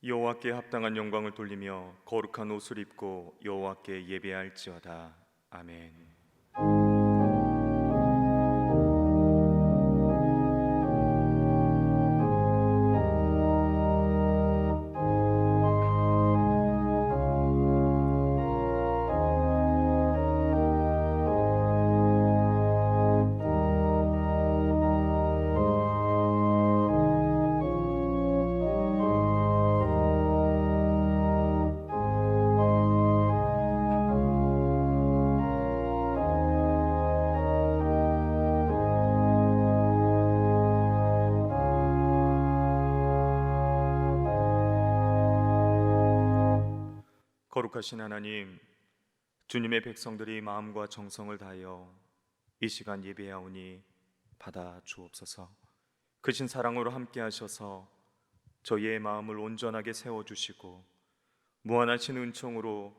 여호와께 합당한 영광을 돌리며 거룩한 옷을 입고 여호와께 예배할지어다. 아멘. 거룩하신 하나님, 주님의 백성들이 마음과 정성을 다하여 이 시간 예배하오니 받아 주옵소서. 크신 사랑으로 함께 하셔서 저희의 마음을 온전하게 세워주시고 무한하신 은총으로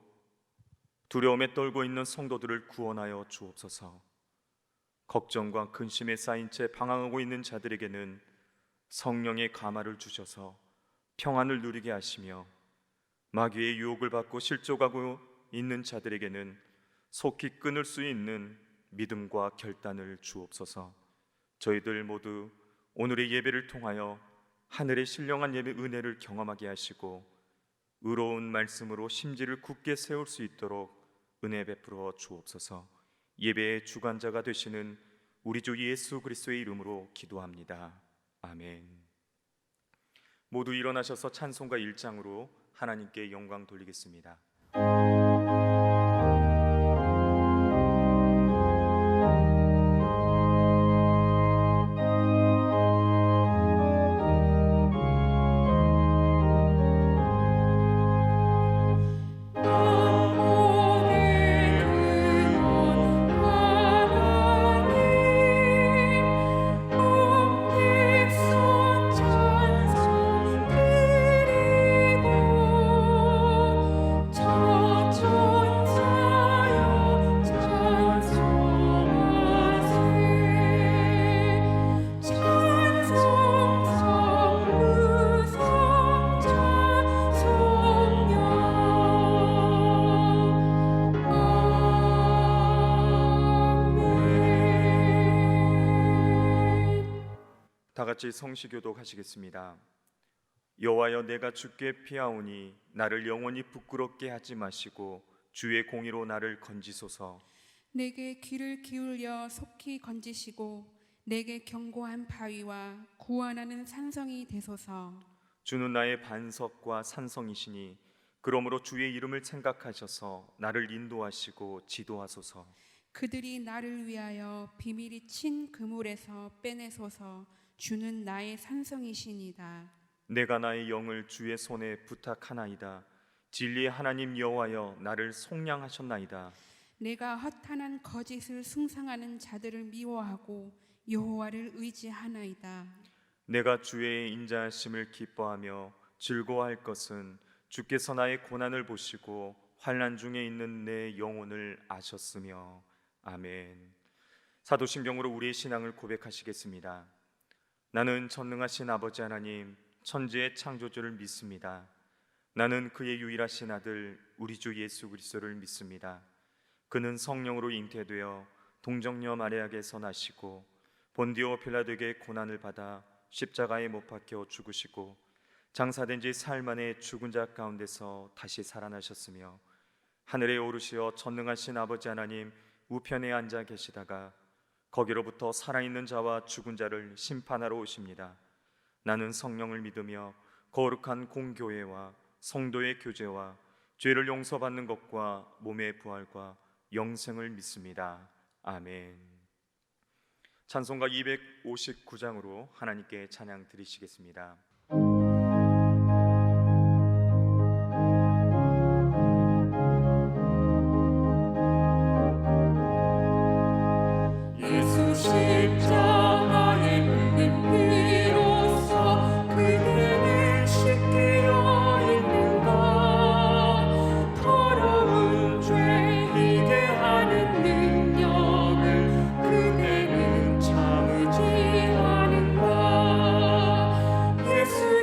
두려움에 떨고 있는 성도들을 구원하여 주옵소서. 걱정과 근심에 쌓인 채 방황하고 있는 자들에게는 성령의 감화를 주셔서 평안을 누리게 하시며 마귀의 유혹을 받고 실족하고 있는 자들에게는 속히 끊을 수 있는 믿음과 결단을 주옵소서. 저희들 모두 오늘의 예배를 통하여 하늘의 신령한 예배 은혜를 경험하게 하시고 의로운 말씀으로 심지를 굳게 세울 수 있도록 은혜 베풀어 주옵소서. 예배의 주관자가 되시는 우리 주 예수 그리스도의 이름으로 기도합니다. 아멘. 모두 일어나셔서 찬송가 1장으로 하나님께 영광 돌리겠습니다. 다 같이 성시교독 하시겠습니다. 여호와여, 내가 주께 피하오니 나를 영원히 부끄럽게 하지 마시고 주의 공의로 나를 건지소서. 내게 귀를 기울여 속히 건지시고 내게 견고한 바위와 구원하는 산성이 되소서. 주는 나의 반석과 산성이시니 그러므로 주의 이름을 생각하셔서 나를 인도하시고 지도하소서. 그들이 나를 위하여 비밀이 친 그물에서 빼내소서. 주는 나의 산성이시니다. 내가 나의 영을 주의 손에 부탁하나이다. 진리의 하나님 여호와여, 나를 속량하셨나이다. 내가 허탄한 거짓을 숭상하는 자들을 미워하고 여호와를 의지하나이다. 내가 주의 인자하심을 기뻐하며 즐거워할 것은 주께서 나의 고난을 보시고 환난 중에 있는 내 영혼을 아셨으며. 아멘. 사도신경으로 우리의 신앙을 고백하시겠습니다. 나는 전능하신 아버지 하나님, 천지의 창조주를 믿습니다. 나는 그의 유일하신 아들 우리 주 예수 그리스도를 믿습니다. 그는 성령으로 잉태되어 동정녀 마리아에게서 나시고 본디오 빌라도에게 고난을 받아 십자가에 못 박혀 죽으시고 장사된 지 사흘 만에 죽은 자 가운데서 다시 살아나셨으며 하늘에 오르시어 전능하신 아버지 하나님 우편에 앉아 계시다가 거기로부터 살아있는 자와 죽은 자를 심판하러 오십니다. 나는 성령을 믿으며 거룩한 공교회와 성도의 교제와 죄를 용서받는 것과 몸의 부활과 영생을 믿습니다. 아멘. 찬송가 259장으로 하나님께 찬양 드리시겠습니다. 십자가에 흘린 피로써 그대를 씻기려 했는가. 더러운 죄 이게 하는 능력을 그대는 참으지 않은가. 예수의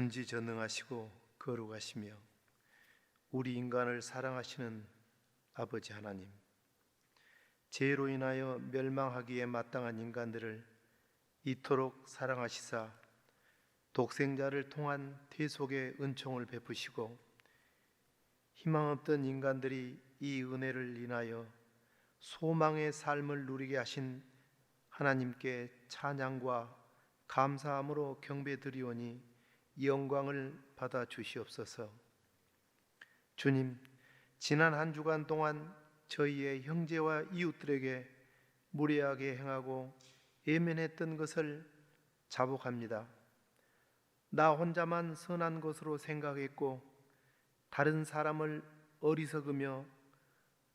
전지전능하시고 거룩하시며 우리 인간을 사랑하시는 아버지 하나님, 죄로 인하여 멸망하기에 마땅한 인간들을 이토록 사랑하시사 독생자를 통한 대속의 은총을 베푸시고 희망 없던 인간들이 이 은혜를 인하여 소망의 삶을 누리게 하신 하나님께 찬양과 감사함으로 경배드리오니 영광을 받아 주시옵소서. 주님, 지난 한 주간 동안 저희의 형제와 이웃들에게 무례하게 행하고 예면했던 것을 자복합니다. 나 혼자만 선한 것으로 생각했고 다른 사람을 어리석으며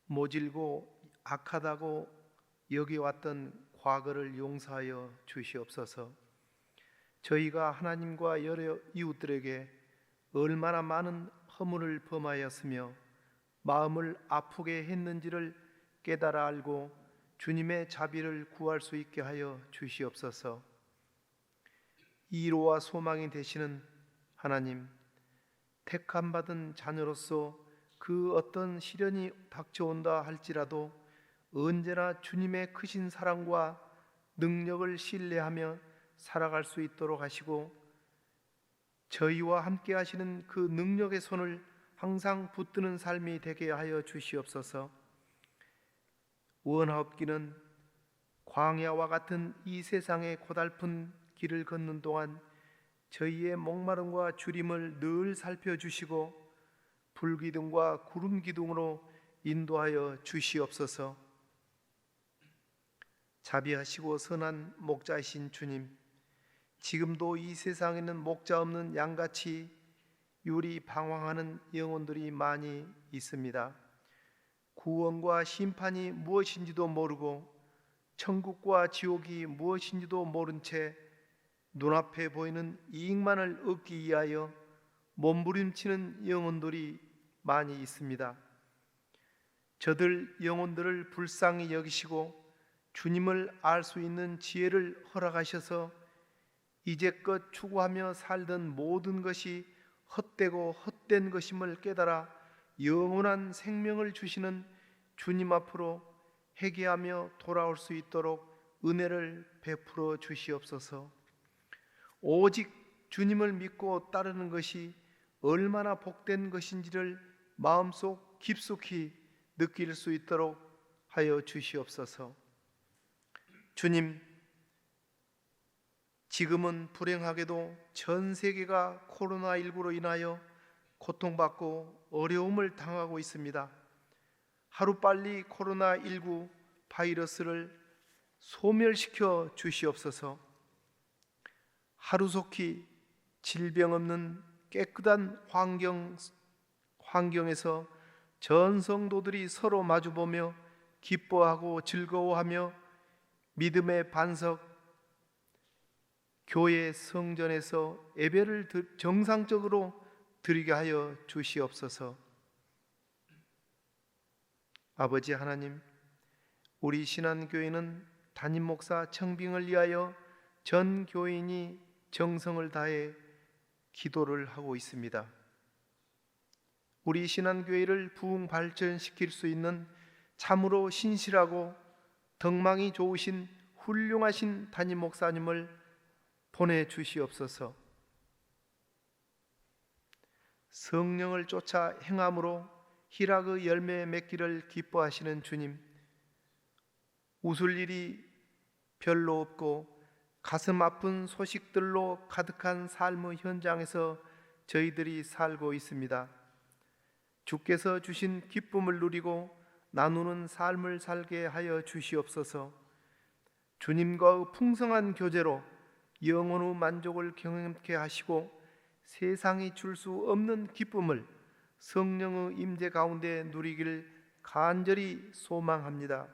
모질고 악하다고 여겨왔던 과거를 용서하여 주시옵소서. 저희가 하나님과 여러 이웃들에게 얼마나 많은 허물을 범하였으며 마음을 아프게 했는지를 깨달아 알고 주님의 자비를 구할 수 있게 하여 주시옵소서. 이로와 소망이 되시는 하나님, 택함받은 자녀로서 그 어떤 시련이 닥쳐온다 할지라도 언제나 주님의 크신 사랑과 능력을 신뢰하며 살아갈 수 있도록 하시고 저희와 함께 하시는 그 능력의 손을 항상 붙드는 삶이 되게 하여 주시옵소서. 원하옵기는 광야와 같은 이 세상의 고달픈 길을 걷는 동안 저희의 목마름과 주림을 늘 살펴주시고 불기둥과 구름기둥으로 인도하여 주시옵소서. 자비하시고 선한 목자이신 주님, 지금도 이 세상에는 목자 없는 양같이 유리 방황하는 영혼들이 많이 있습니다. 구원과 심판이 무엇인지도 모르고 천국과 지옥이 무엇인지도 모른 채 눈앞에 보이는 이익만을 얻기 위하여 몸부림치는 영혼들이 많이 있습니다. 저들 영혼들을 불쌍히 여기시고 주님을 알 수 있는 지혜를 허락하셔서 이제껏 추구하며 살던 모든 것이 헛되고 헛된 것임을 깨달아 영원한 생명을 주시는 주님 앞으로 회개하며 돌아올 수 있도록 은혜를 베풀어 주시옵소서. 오직 주님을 믿고 따르는 것이 얼마나 복된 것인지를 마음속 깊숙이 느낄 수 있도록 하여 주시옵소서. 주님, 지금은 불행하게도 전 세계가 코로나19로 인하여 고통받고 어려움을 당하고 있습니다. 하루빨리 코로나19 바이러스를 소멸시켜 주시옵소서. 하루속히 질병 없는 깨끗한 환경에서 전 성도들이 서로 마주보며 기뻐하고 즐거워하며 믿음의 반석 교회 성전에서 예배를 정상적으로 드리게 하여 주시옵소서. 아버지 하나님, 우리 신한교회는 담임 목사 청빙을 위하여 전 교인이 정성을 다해 기도를 하고 있습니다. 우리 신한교회를 부흥 발전시킬 수 있는 참으로 신실하고 덕망이 좋으신 훌륭하신 담임 목사님을 보내주시옵소서. 성령을 쫓아 행함으로 희락의 열매 맺기를 기뻐하시는 주님, 웃을 일이 별로 없고 가슴 아픈 소식들로 가득한 삶의 현장에서 저희들이 살고 있습니다. 주께서 주신 기쁨을 누리고 나누는 삶을 살게 하여 주시옵소서. 주님과의 풍성한 교제로 영혼의 만족을 경험케 하시고 세상이 줄 수 없는 기쁨을 성령의 임재 가운데 누리기를 간절히 소망합니다.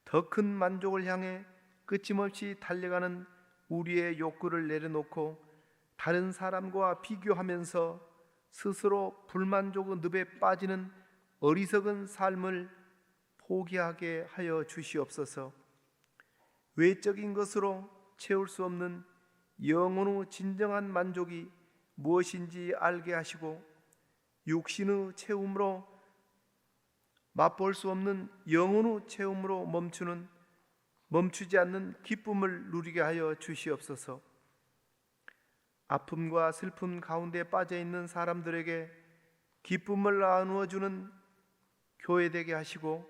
더 큰 만족을 향해 끊임없이 달려가는 우리의 욕구를 내려놓고 다른 사람과 비교하면서 스스로 불만족의 늪에 빠지는 어리석은 삶을 포기하게 하여 주시옵소서. 외적인 것으로 채울 수 없는 영혼의 진정한 만족이 무엇인지 알게 하시고 육신의 체험으로 맛볼 수 없는 영혼의 체험으로 멈추지 않는 기쁨을 누리게 하여 주시옵소서. 아픔과 슬픔 가운데 빠져 있는 사람들에게 기쁨을 나누어 주는 교회 되게 하시고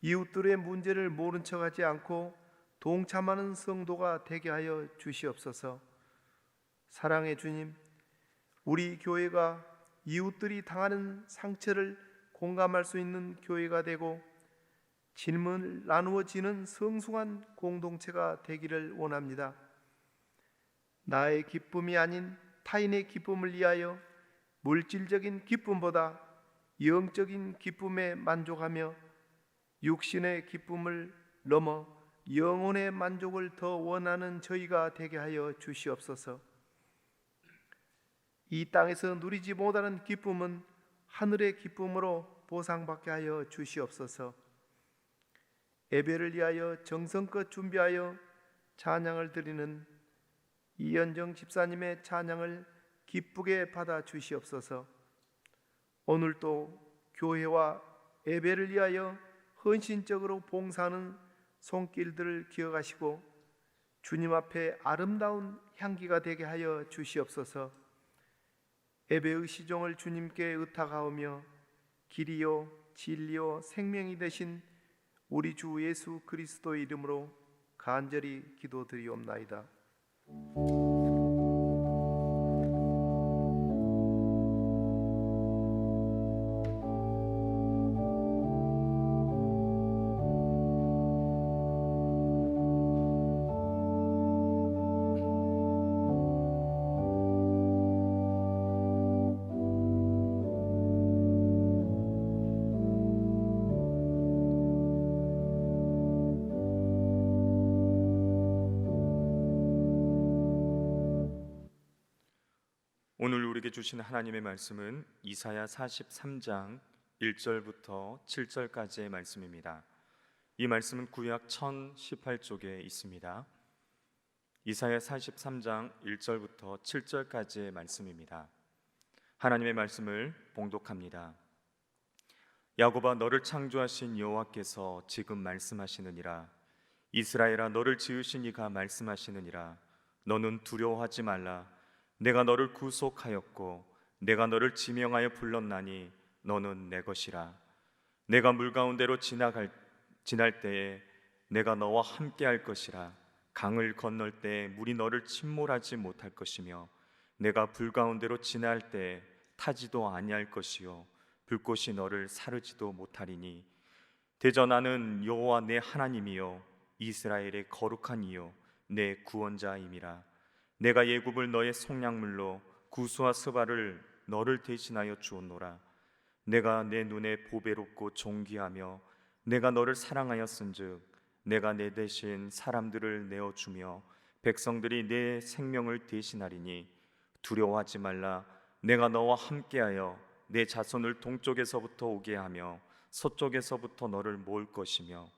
이웃들의 문제를 모른 척하지 않고 동참하는 성도가 되게 하여 주시옵소서. 사랑의 주님, 우리 교회가 이웃들이 당하는 상처를 공감할 수 있는 교회가 되고 질문을 나누어지는 성숙한 공동체가 되기를 원합니다. 나의 기쁨이 아닌 타인의 기쁨을 위하여 물질적인 기쁨보다 영적인 기쁨에 만족하며 육신의 기쁨을 넘어 영혼의 만족을 더 원하는 저희가 되게 하여 주시옵소서. 이 땅에서 누리지 못하는 기쁨은 하늘의 기쁨으로 보상받게 하여 주시옵소서. 예배를 위하여 정성껏 준비하여 찬양을 드리는 이현정 집사님의 찬양을 기쁘게 받아 주시옵소서. 오늘도 교회와 예배를 위하여 헌신적으로 봉사하는 손길들을 기억하시고 주님 앞에 아름다운 향기가 되게 하여 주시옵소서. 예배의 시종을 주님께 의탁하오며 길이요 진리요 생명이 되신 우리 주 예수 그리스도의 이름으로 간절히 기도드리옵나이다. 오늘 우리에게 주신 하나님의 말씀은 이사야 43장 1절부터 7절까지의 말씀입니다. 이 말씀은 구약 1018쪽에 있습니다. 이사야 43장 1절부터 7절까지의 말씀입니다. 하나님의 말씀을 봉독합니다. 야곱아, 너를 창조하신 여호와께서 지금 말씀하시느니라. 이스라엘아, 너를 지으신 이가 말씀하시느니라. 너는 두려워하지 말라. 내가 너를 구속하였고 내가 너를 지명하여 불렀나니 너는 내 것이라. 내가 물 가운데로 지날 때에 내가 너와 함께 할 것이라. 강을 건널 때에 물이 너를 침몰하지 못할 것이며 내가 불 가운데로 지날 때에 타지도 아니할 것이요 불꽃이 너를 사르지도 못하리니 대저 나는 여호와 내 하나님이요 이스라엘의 거룩한 이요 내 구원자임이라. 내가 예굽을 너의 속량물로 구스와 스바를 너를 대신하여 주었노라. 내가 내 눈에 보배롭고 존귀하며 내가 너를 사랑하였은즉 내가 내 대신 사람들을 내어주며 백성들이 내 생명을 대신하리니 두려워하지 말라. 내가 너와 함께하여 내 자손을 동쪽에서부터 오게 하며 서쪽에서부터 너를 모을 것이며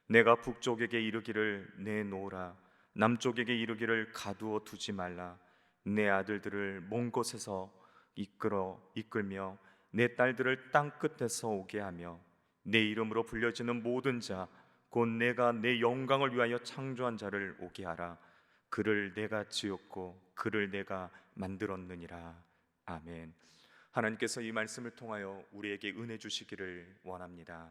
내가 북쪽에게 이르기를 내놓으라. 남쪽에게 이르기를 가두어 두지 말라. 내 아들들을 먼 곳에서 이끌며 내 딸들을 땅 끝에서 오게 하며 내 이름으로 불려지는 모든 자 곧 내가 내 영광을 위하여 창조한 자를 오게 하라. 그를 내가 지었고 그를 내가 만들었느니라. 아멘. 하나님께서 이 말씀을 통하여 우리에게 은혜 주시기를 원합니다.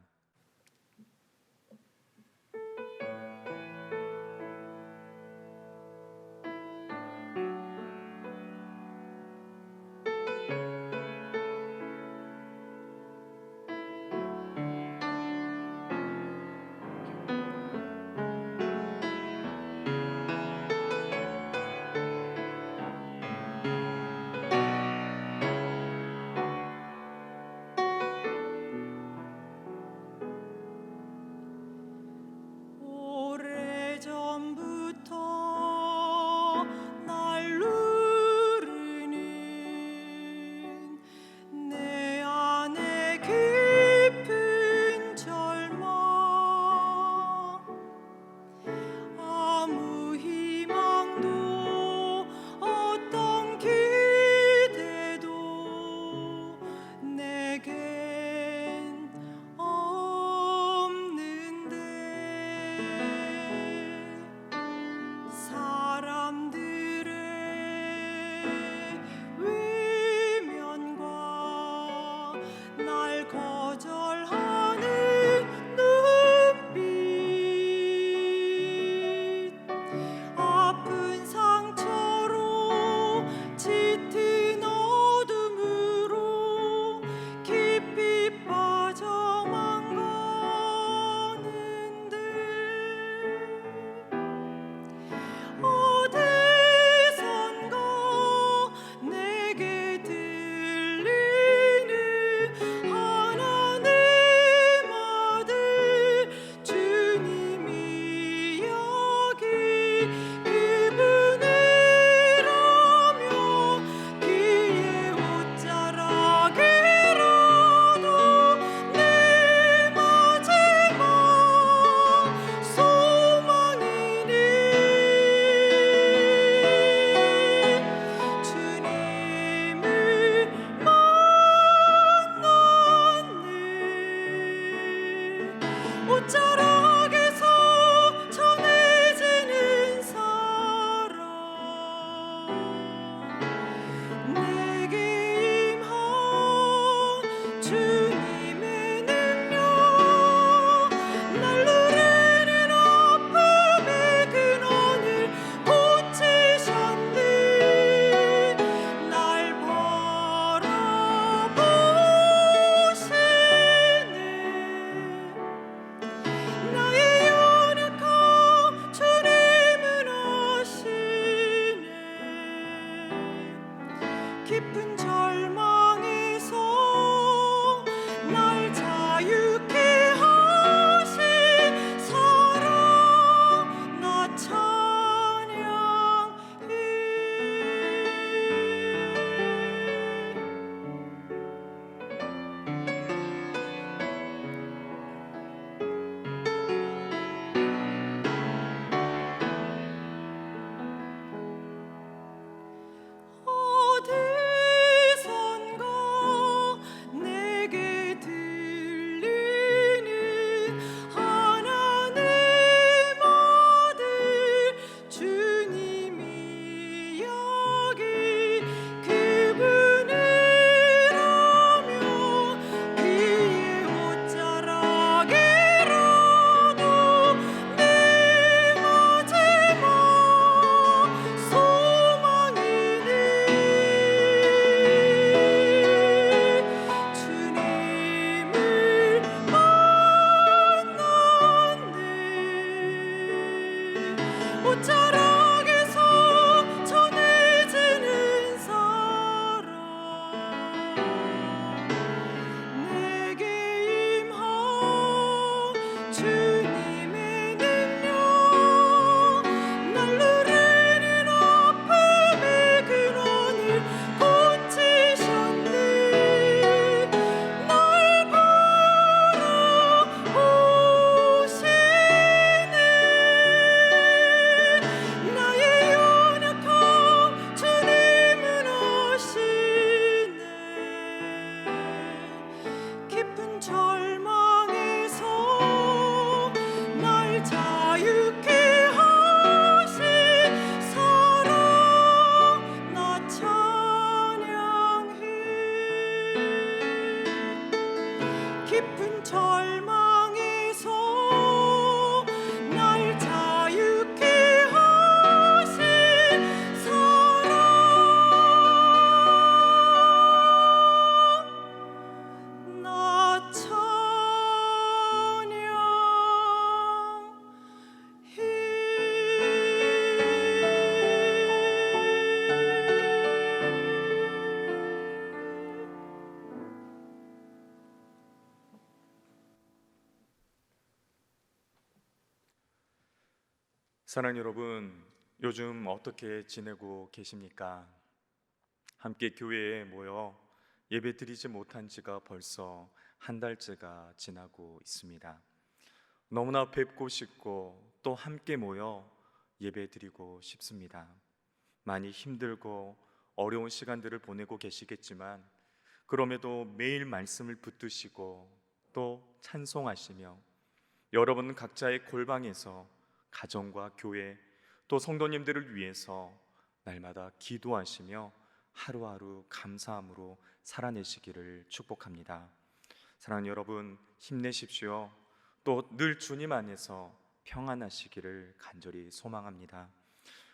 옷자락에서 전해지는 사랑 내게 임한 주님의 능력 날 누르는 아픔의 근원을 고치셨네 날 바라보시네 나의 연약함 주님은 아시네 깊은 절망에서 날 자유케 하신 사랑 나 찬양해 어디선가 내게 들리는 하나님 아들 주님 이야기 그분이라며 그의 옷자락이라도 내 마지막 소망이네 주님을 만났네 옷자락에서 전해지는 사랑 내게 임한 주님의 능력 날 누르는 아픔의 근원을 고치셨네 날 바라보시네 나의 연약함 주님은 아시네 깊은 절망에서 날 자유케 하신 사랑 나 찬양해 깊은 절망에서 날 자유케 하신 사랑 나 사랑하는 여러분, 요즘 어떻게 지내고 계십니까? 함께 교회에 모여 예배 드리지 못한 지가 벌써 한 달째가 지나고 있습니다. 너무나 뵙고 싶고 또 함께 모여 예배 드리고 싶습니다. 많이 힘들고 어려운 시간들을 보내고 계시겠지만 그럼에도 매일 말씀을 붙드시고 또 찬송하시며 여러분 각자의 골방에서 가정과 교회 또 성도님들을 위해서 날마다 기도하시며 하루하루 감사함으로 살아내시기를 축복합니다. 사랑하는 여러분, 힘내십시오. 또 늘 주님 안에서 평안하시기를 간절히 소망합니다.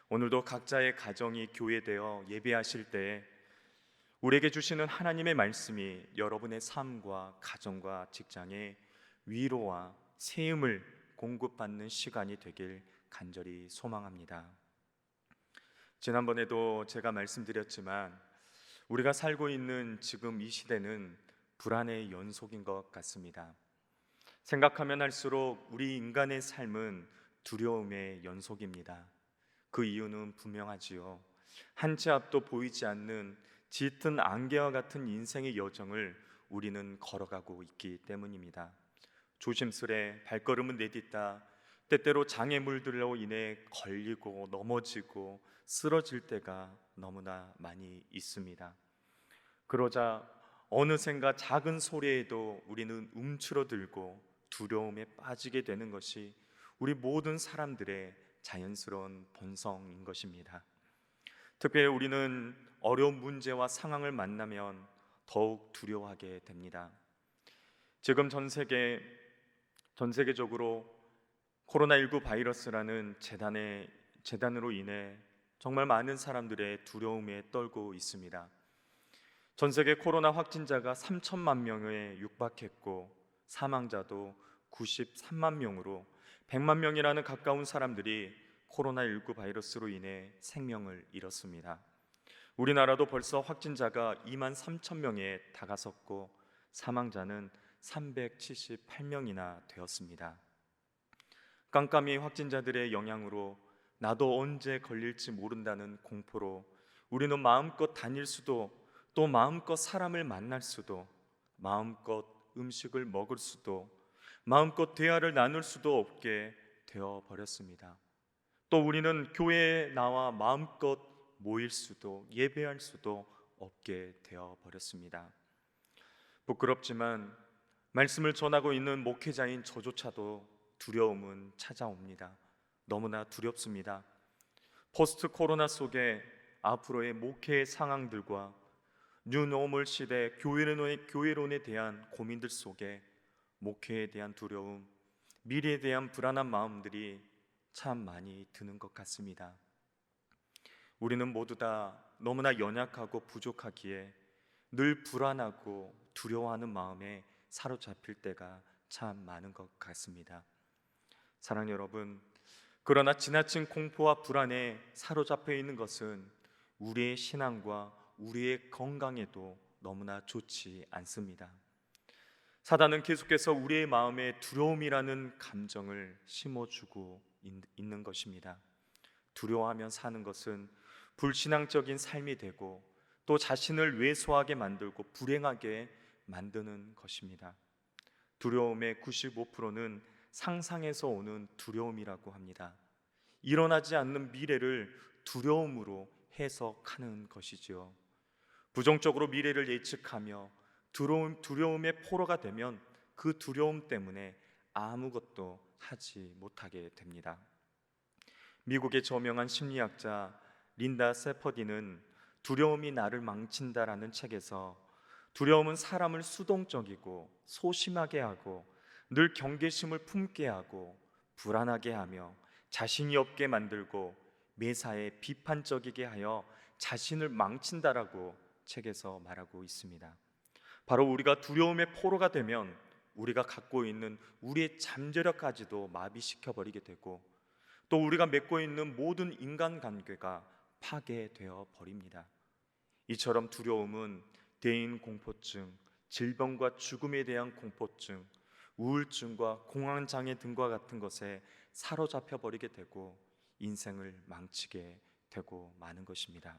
오늘도 각자의 가정이 교회되어 예배하실 때 우리에게 주시는 하나님의 말씀이 여러분의 삶과 가정과 직장에 위로와 세움을 공급받는 시간이 되길 간절히 소망합니다. 지난번에도 제가 말씀드렸지만 우리가 살고 있는 지금 이 시대는 불안의 연속인 것 같습니다. 생각하면 할수록 우리 인간의 삶은 두려움의 연속입니다. 그 이유는 분명하지요. 한 치 앞도 보이지 않는 짙은 안개와 같은 인생의 여정을 우리는 걸어가고 있기 때문입니다. 조심스레 발걸음을 내딛다 때때로 장애물들로 인해 걸리고 넘어지고 쓰러질 때가 너무나 많이 있습니다. 그러자 어느샌가 작은 소리에도 우리는 움츠러들고 두려움에 빠지게 되는 것이 우리 모든 사람들의 자연스러운 본성인 것입니다. 특별히 우리는 어려운 문제와 상황을 만나면 더욱 두려워하게 됩니다. 지금 전 세계적으로 코로나19 바이러스라는 재단으로 인해 정말 많은 사람들의 두려움에 떨고 있습니다. 전 세계 코로나 확진자가 3천만 명에 육박했고 사망자도 93만 명으로 100만 명이라는 가까운 사람들이 코로나19 바이러스로 인해 생명을 잃었습니다. 우리나라도 벌써 확진자가 2만 3천 명에 다가섰고 사망자는 378명이나 되었습니다. 깜깜이 확진자들의 영향으로 나도 언제 걸릴지 모른다는 공포로 우리는 마음껏 다닐 수도 또 마음껏 사람을 만날 수도 마음껏 음식을 먹을 수도 마음껏 대화를 나눌 수도 없게 되어 버렸습니다. 또 우리는 교회에 나와 마음껏 모일 수도 예배할 수도 없게 되어 버렸습니다. 부끄럽지만 말씀을 전하고 있는 목회자인 저조차도 두려움은 찾아옵니다. 너무나 두렵습니다. 포스트 코로나 속에 앞으로의 목회의 상황들과 뉴노멀 시대 교회론에 대한 고민들 속에 목회에 대한 두려움, 미래에 대한 불안한 마음들이 참 많이 드는 것 같습니다. 우리는 모두 다 너무나 연약하고 부족하기에 늘 불안하고 두려워하는 마음에 사로잡힐 때가 참 많은 것 같습니다. 사랑하는 여러분, 그러나 지나친 공포와 불안에 사로잡혀 있는 것은 우리의 신앙과 우리의 건강에도 너무나 좋지 않습니다. 사단은 계속해서 우리의 마음에 두려움이라는 감정을 심어주고 있는 것입니다. 두려워하며 사는 것은 불신앙적인 삶이 되고 또 자신을 왜소하게 만들고 불행하게 만드는 것입니다. 두려움의 95%는 상상에서 오는 두려움이라고 합니다. 일어나지 않는 미래를 두려움으로 해석하는 것이지요. 부정적으로 미래를 예측하며 두려움의 포로가 되면 그 두려움 때문에 아무것도 하지 못하게 됩니다. 미국의 저명한 심리학자 린다 세퍼디는 두려움이 나를 망친다라는 책에서 두려움은 사람을 수동적이고 소심하게 하고 늘 경계심을 품게 하고 불안하게 하며 자신이 없게 만들고 매사에 비판적이게 하여 자신을 망친다라고 책에서 말하고 있습니다. 바로 우리가 두려움의 포로가 되면 우리가 갖고 있는 우리의 잠재력까지도 마비시켜 버리게 되고 또 우리가 맺고 있는 모든 인간관계가 파괴되어 버립니다. 이처럼 두려움은 대인 공포증, 질병과 죽음에 대한 공포증, 우울증과 공황장애 등과 같은 것에 사로잡혀 버리게 되고 인생을 망치게 되고 마는 것입니다.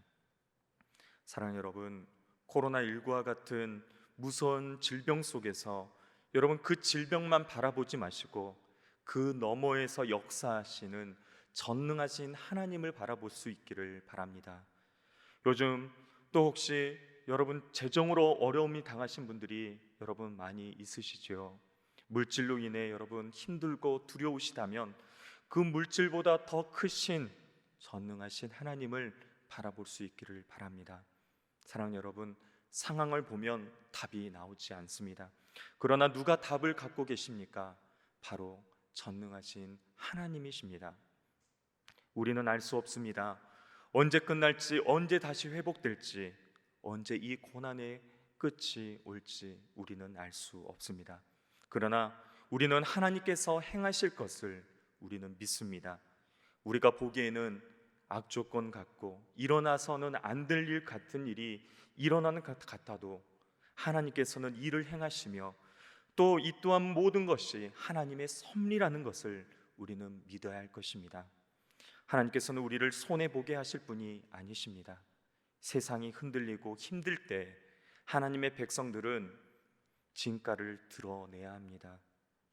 사랑하는 여러분, 코로나19와 같은 무서운 질병 속에서 여러분 그 질병만 바라보지 마시고 그 너머에서 역사하시는 전능하신 하나님을 바라볼 수 있기를 바랍니다. 요즘 또 혹시 여러분 재정으로 어려움이 당하신 분들이 여러분 많이 있으시죠. 물질로 인해 여러분 힘들고 두려우시다면 그 물질보다 더 크신 전능하신 하나님을 바라볼 수 있기를 바랍니다. 사랑하는 여러분, 상황을 보면 답이 나오지 않습니다. 그러나 누가 답을 갖고 계십니까? 바로 전능하신 하나님이십니다. 우리는 알 수 없습니다. 언제 끝날지, 언제 다시 회복될지, 언제 이 고난의 끝이 올지 우리는 알 수 없습니다. 그러나 우리는 하나님께서 행하실 것을 우리는 믿습니다. 우리가 보기에는 악조건 같고 일어나서는 안 될 일 같은 일이 일어나는 것 같아도 하나님께서는 일을 행하시며 또 이 또한 모든 것이 하나님의 섭리라는 것을 우리는 믿어야 할 것입니다. 하나님께서는 우리를 손해보게 하실 분이 아니십니다. 세상이 흔들리고 힘들 때 하나님의 백성들은 진가를 드러내야 합니다.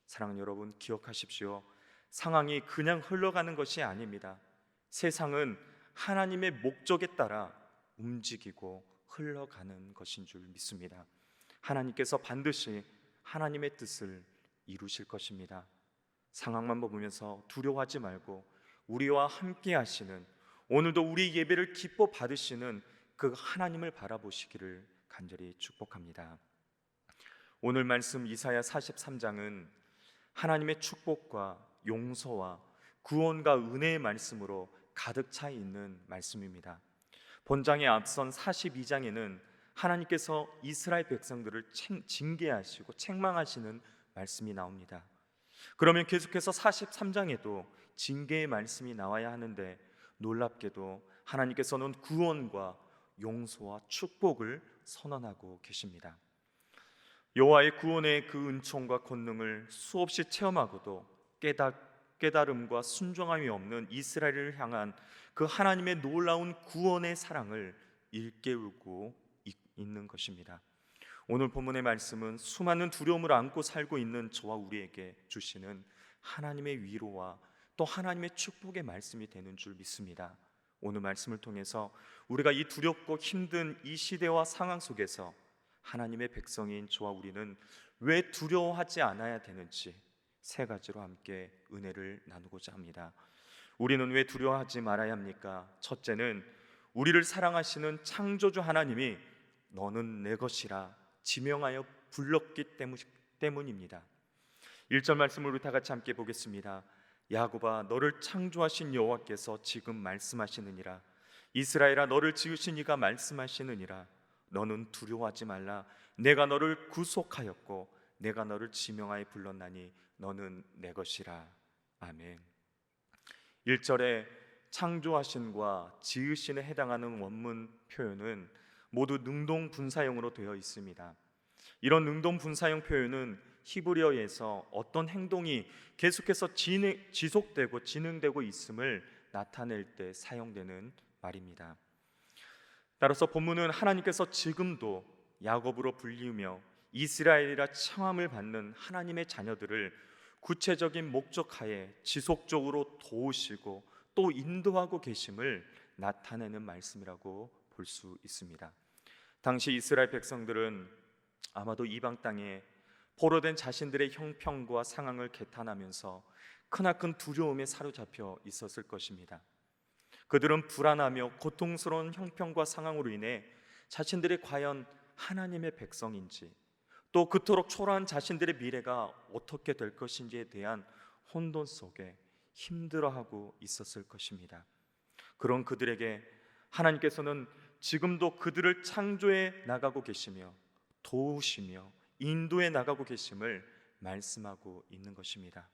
사랑하는 여러분, 기억하십시오. 상황이 그냥 흘러가는 것이 아닙니다. 세상은 하나님의 목적에 따라 움직이고 흘러가는 것인 줄 믿습니다. 하나님께서 반드시 하나님의 뜻을 이루실 것입니다. 상황만 보면서 두려워하지 말고 우리와 함께 하시는, 오늘도 우리 예배를 기뻐 받으시는 그 하나님을 바라보시기를 간절히 축복합니다. 오늘 말씀 이사야 43장은 하나님의 축복과 용서와 구원과 은혜의 말씀으로 가득 차 있는 말씀입니다. 본장에 앞선 42장에는 하나님께서 이스라엘 백성들을 징계하시고 책망하시는 말씀이 나옵니다. 그러면 계속해서 43장에도 징계의 말씀이 나와야 하는데, 놀랍게도 하나님께서는 구원과 용서와 축복을 선언하고 계십니다. 여호와의 구원의 그 은총과 권능을 수없이 체험하고도 깨달음과 순종함이 없는 이스라엘을 향한 그 하나님의 놀라운 구원의 사랑을 일깨우고 있는 것입니다. 오늘 본문의 말씀은 수많은 두려움을 안고 살고 있는 저와 우리에게 주시는 하나님의 위로와 또 하나님의 축복의 말씀이 되는 줄 믿습니다. 오늘 말씀을 통해서 우리가 이 두렵고 힘든 이 시대와 상황 속에서 하나님의 백성인 저와 우리는 왜 두려워하지 않아야 되는지 세 가지로 함께 은혜를 나누고자 합니다. 우리는 왜 두려워하지 말아야 합니까? 첫째는 우리를 사랑하시는 창조주 하나님이 너는 내 것이라 지명하여 불렀기 때문입니다. 1절 말씀을 우리 다 같이 함께 보겠습니다. 야곱아, 너를 창조하신 여호와께서 지금 말씀하시느니라. 이스라엘아, 너를 지으신 이가 말씀하시느니라. 너는 두려워하지 말라. 내가 너를 구속하였고 내가 너를 지명하여 불렀나니 너는 내 것이라. 아멘. 1절에 창조하신과 지으신에 해당하는 원문 표현은 모두 능동분사형으로 되어 있습니다. 이런 능동분사형 표현은 히브리어에서 어떤 행동이 계속해서 지속되고 진행되고 있음을 나타낼 때 사용되는 말입니다. 따라서 본문은 하나님께서 지금도 야곱으로 불리우며 이스라엘이라 청함을 받는 하나님의 자녀들을 구체적인 목적하에 지속적으로 도우시고 또 인도하고 계심을 나타내는 말씀이라고 볼 수 있습니다. 당시 이스라엘 백성들은 아마도 이방 땅에 포로된 자신들의 형편과 상황을 개탄하면서 크나큰 두려움에 사로잡혀 있었을 것입니다. 그들은 불안하며 고통스러운 형편과 상황으로 인해 자신들이 과연 하나님의 백성인지, 또 그토록 초라한 자신들의 미래가 어떻게 될 것인지에 대한 혼돈 속에 힘들어하고 있었을 것입니다. 그런 그들에게 하나님께서는 지금도 그들을 창조해 나가고 계시며 도우시며 인도해 나가고 계심을 말씀하고 있는 것입니다.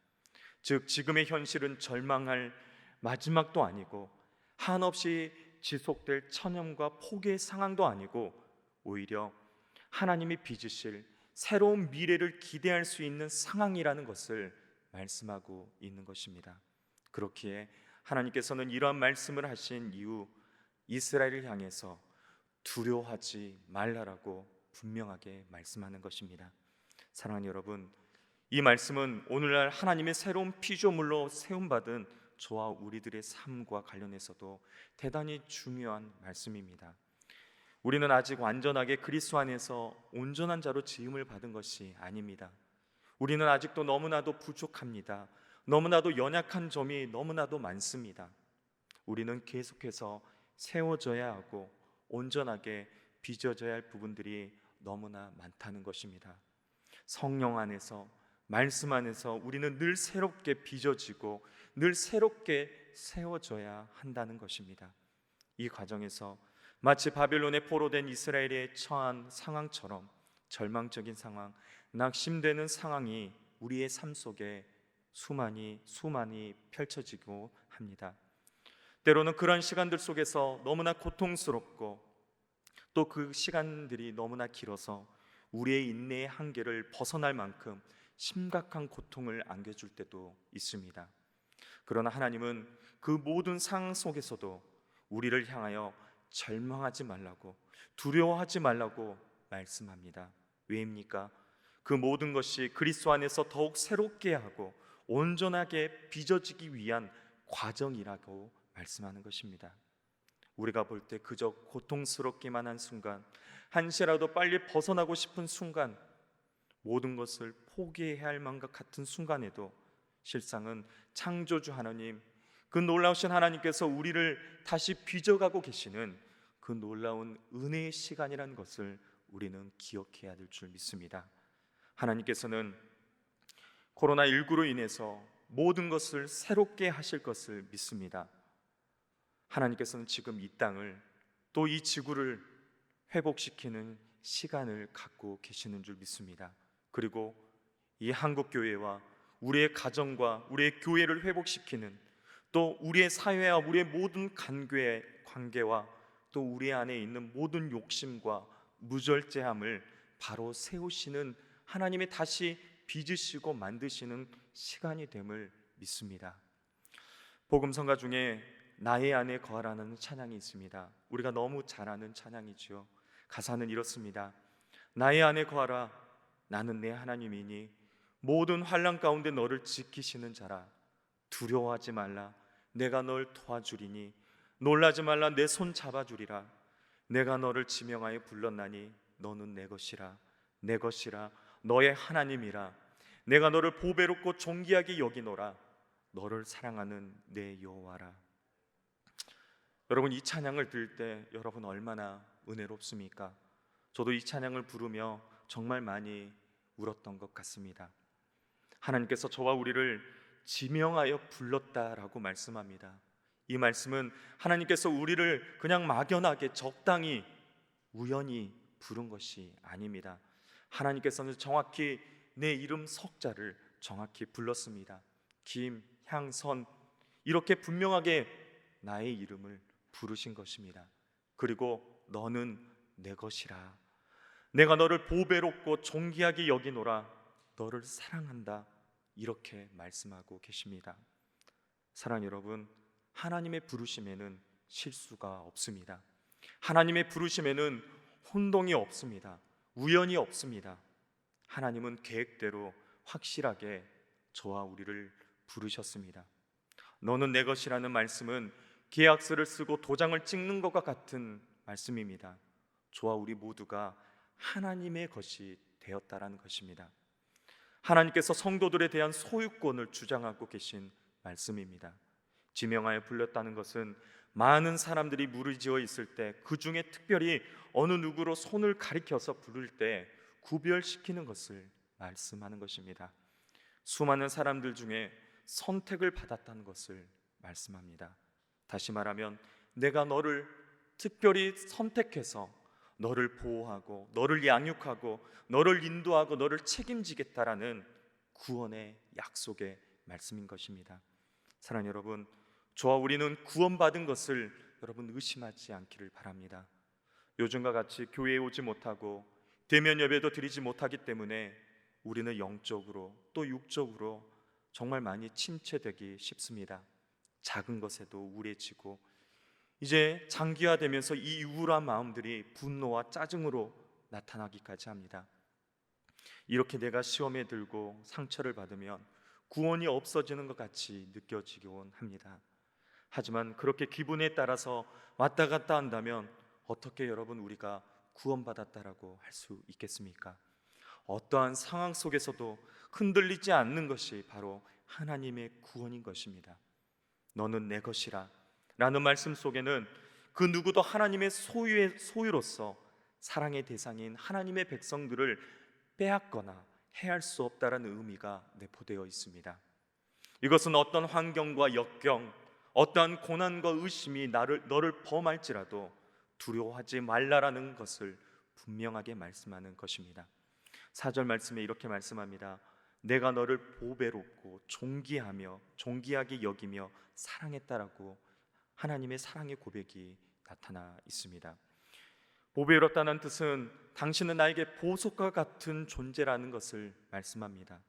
즉, 지금의 현실은 절망할 마지막도 아니고 한없이 지속될 천연과 포기의 상황도 아니고 오히려 하나님이 빚으실 새로운 미래를 기대할 수 있는 상황이라는 것을 말씀하고 있는 것입니다. 그렇기에 하나님께서는 이러한 말씀을 하신 이후 이스라엘을 향해서 두려워하지 말라라고 분명하게 말씀하는 것입니다. 사랑하는 여러분, 이 말씀은 오늘날 하나님의 새로운 피조물로 세움받은 저와 우리들의 삶과 관련해서도 대단히 중요한 말씀입니다. 우리는 아직 완전하게 그리스도 안에서 온전한 자로 지음을 받은 것이 아닙니다. 우리는 아직도 너무나도 부족합니다. 너무나도 연약한 점이 너무나도 많습니다. 우리는 계속해서 세워져야 하고 온전하게 빚어져야 할 부분들이 너무나 많다는 것입니다. 성령 안에서, 말씀 안에서 우리는 늘 새롭게 빚어지고 늘 새롭게 세워져야 한다는 것입니다. 이 과정에서 마치 바벨론에 포로된 이스라엘에 처한 상황처럼 절망적인 상황, 낙심되는 상황이 우리의 삶 속에 수많이 펼쳐지고 합니다. 때로는 그런 시간들 속에서 너무나 고통스럽고 또 그 시간들이 너무나 길어서 우리의 인내의 한계를 벗어날 만큼 심각한 고통을 안겨줄 때도 있습니다. 그러나 하나님은 그 모든 상황 속에서도 우리를 향하여 절망하지 말라고, 두려워하지 말라고 말씀합니다. 왜입니까? 그 모든 것이 그리스도 안에서 더욱 새롭게 하고 온전하게 빚어지기 위한 과정이라고 말씀하는 것입니다. 우리가 볼 때 그저 고통스럽기만 한 순간, 한시라도 빨리 벗어나고 싶은 순간, 모든 것을 포기해야 할 만것 같은 순간에도 실상은 창조주 하나님, 그 놀라우신 하나님께서 우리를 다시 빚어가고 계시는 그 놀라운 은혜의 시간이라는 것을 우리는 기억해야 될 줄 믿습니다. 하나님께서는 코로나19로 인해서 모든 것을 새롭게 하실 것을 믿습니다. 하나님께서는 지금 이 땅을, 또 이 지구를 회복시키는 시간을 갖고 계시는 줄 믿습니다. 그리고 이 한국교회와 우리의 가정과 우리의 교회를 회복시키는, 또 우리의 사회와 우리의 모든 관계와 또 우리 안에 있는 모든 욕심과 무절제함을 바로 세우시는 하나님이 다시 빚으시고 만드시는 시간이 됨을 믿습니다. 복음성가 중에 나의 안에 거하라는 찬양이 있습니다. 우리가 너무 잘 아는 찬양이지요. 가사는 이렇습니다. 나의 안에 거하라. 나는 내 하나님이니 모든 환난 가운데 너를 지키시는 자라. 두려워하지 말라. 내가 널 도와주리니 놀라지 말라. 내 손 잡아주리라. 내가 너를 지명하여 불렀나니 너는 내 것이라. 내 것이라. 너의 하나님이라. 내가 너를 보배롭고 존귀하게 여기노라. 너를 사랑하는 내 여호와라. 여러분, 이 찬양을 들을 때 여러분 얼마나 은혜롭습니까? 저도 이 찬양을 부르며 정말 많이 울었던 것 같습니다. 하나님께서 저와 우리를 지명하여 불렀다라고 말씀합니다. 이 말씀은 하나님께서 우리를 그냥 막연하게 적당히 우연히 부른 것이 아닙니다. 하나님께서는 정확히 내 이름 석자를 정확히 불렀습니다. 김, 향, 선 이렇게 분명하게 나의 이름을 부르신 것입니다. 그리고 너는 내 것이라. 내가 너를 보배롭고 존귀하게 여기노라. 너를 사랑한다. 이렇게 말씀하고 계십니다. 사랑 여러분, 하나님의 부르심에는 실수가 없습니다. 하나님의 부르심에는 혼동이 없습니다. 우연이 없습니다. 하나님은 계획대로 확실하게 저와 우리를 부르셨습니다. 너는 내 것이라는 말씀은 계약서를 쓰고 도장을 찍는 것과 같은 말씀입니다. 저와 우리 모두가 하나님의 것이 되었다라는 것입니다. 하나님께서 성도들에 대한 소유권을 주장하고 계신 말씀입니다. 지명하여 불렀다는 것은 많은 사람들이 무리지어 있을 때 그 중에 특별히 어느 누구로 손을 가리켜서 부를 때 구별시키는 것을 말씀하는 것입니다. 수많은 사람들 중에 선택을 받았다는 것을 말씀합니다. 다시 말하면 내가 너를 특별히 선택해서 너를 보호하고 너를 양육하고 너를 인도하고 너를 책임지겠다라는 구원의 약속의 말씀인 것입니다. 사랑하는 여러분, 저와 우리는 구원받은 것을 여러분 의심하지 않기를 바랍니다. 요즘과 같이 교회에 오지 못하고 대면 예배도 드리지 못하기 때문에 우리는 영적으로 또 육적으로 정말 많이 침체되기 쉽습니다. 작은 것에도 우울해지고 이제 장기화되면서 이 우울한 마음들이 분노와 짜증으로 나타나기까지 합니다. 이렇게 내가 시험에 들고 상처를 받으면 구원이 없어지는 것 같이 느껴지곤 합니다. 하지만 그렇게 기분에 따라서 왔다 갔다 한다면 어떻게 여러분 우리가 구원받았다라고 할 수 있겠습니까? 어떠한 상황 속에서도 흔들리지 않는 것이 바로 하나님의 구원인 것입니다. 너는 내 것이라 라는 말씀 속에는 그 누구도 하나님의 소유로서 사랑의 대상인 하나님의 백성들을 빼앗거나 해할 수 없다라는 의미가 내포되어 있습니다. 이것은 어떤 환경과 역경, 어떠한 고난과 의심이 너를 범할지라도 두려워하지 말라라는 것을 분명하게 말씀하는 것입니다. 4절 말씀에 이렇게 말씀합니다. 내가 너를 보배롭고 존귀하게 여기며 사랑했다라고 하나님의 사랑의 고백이 나타나 있습니다. 보배롭다는 뜻은 당신은 나에게 보석과 같은 존재라는 것을 말씀합니다.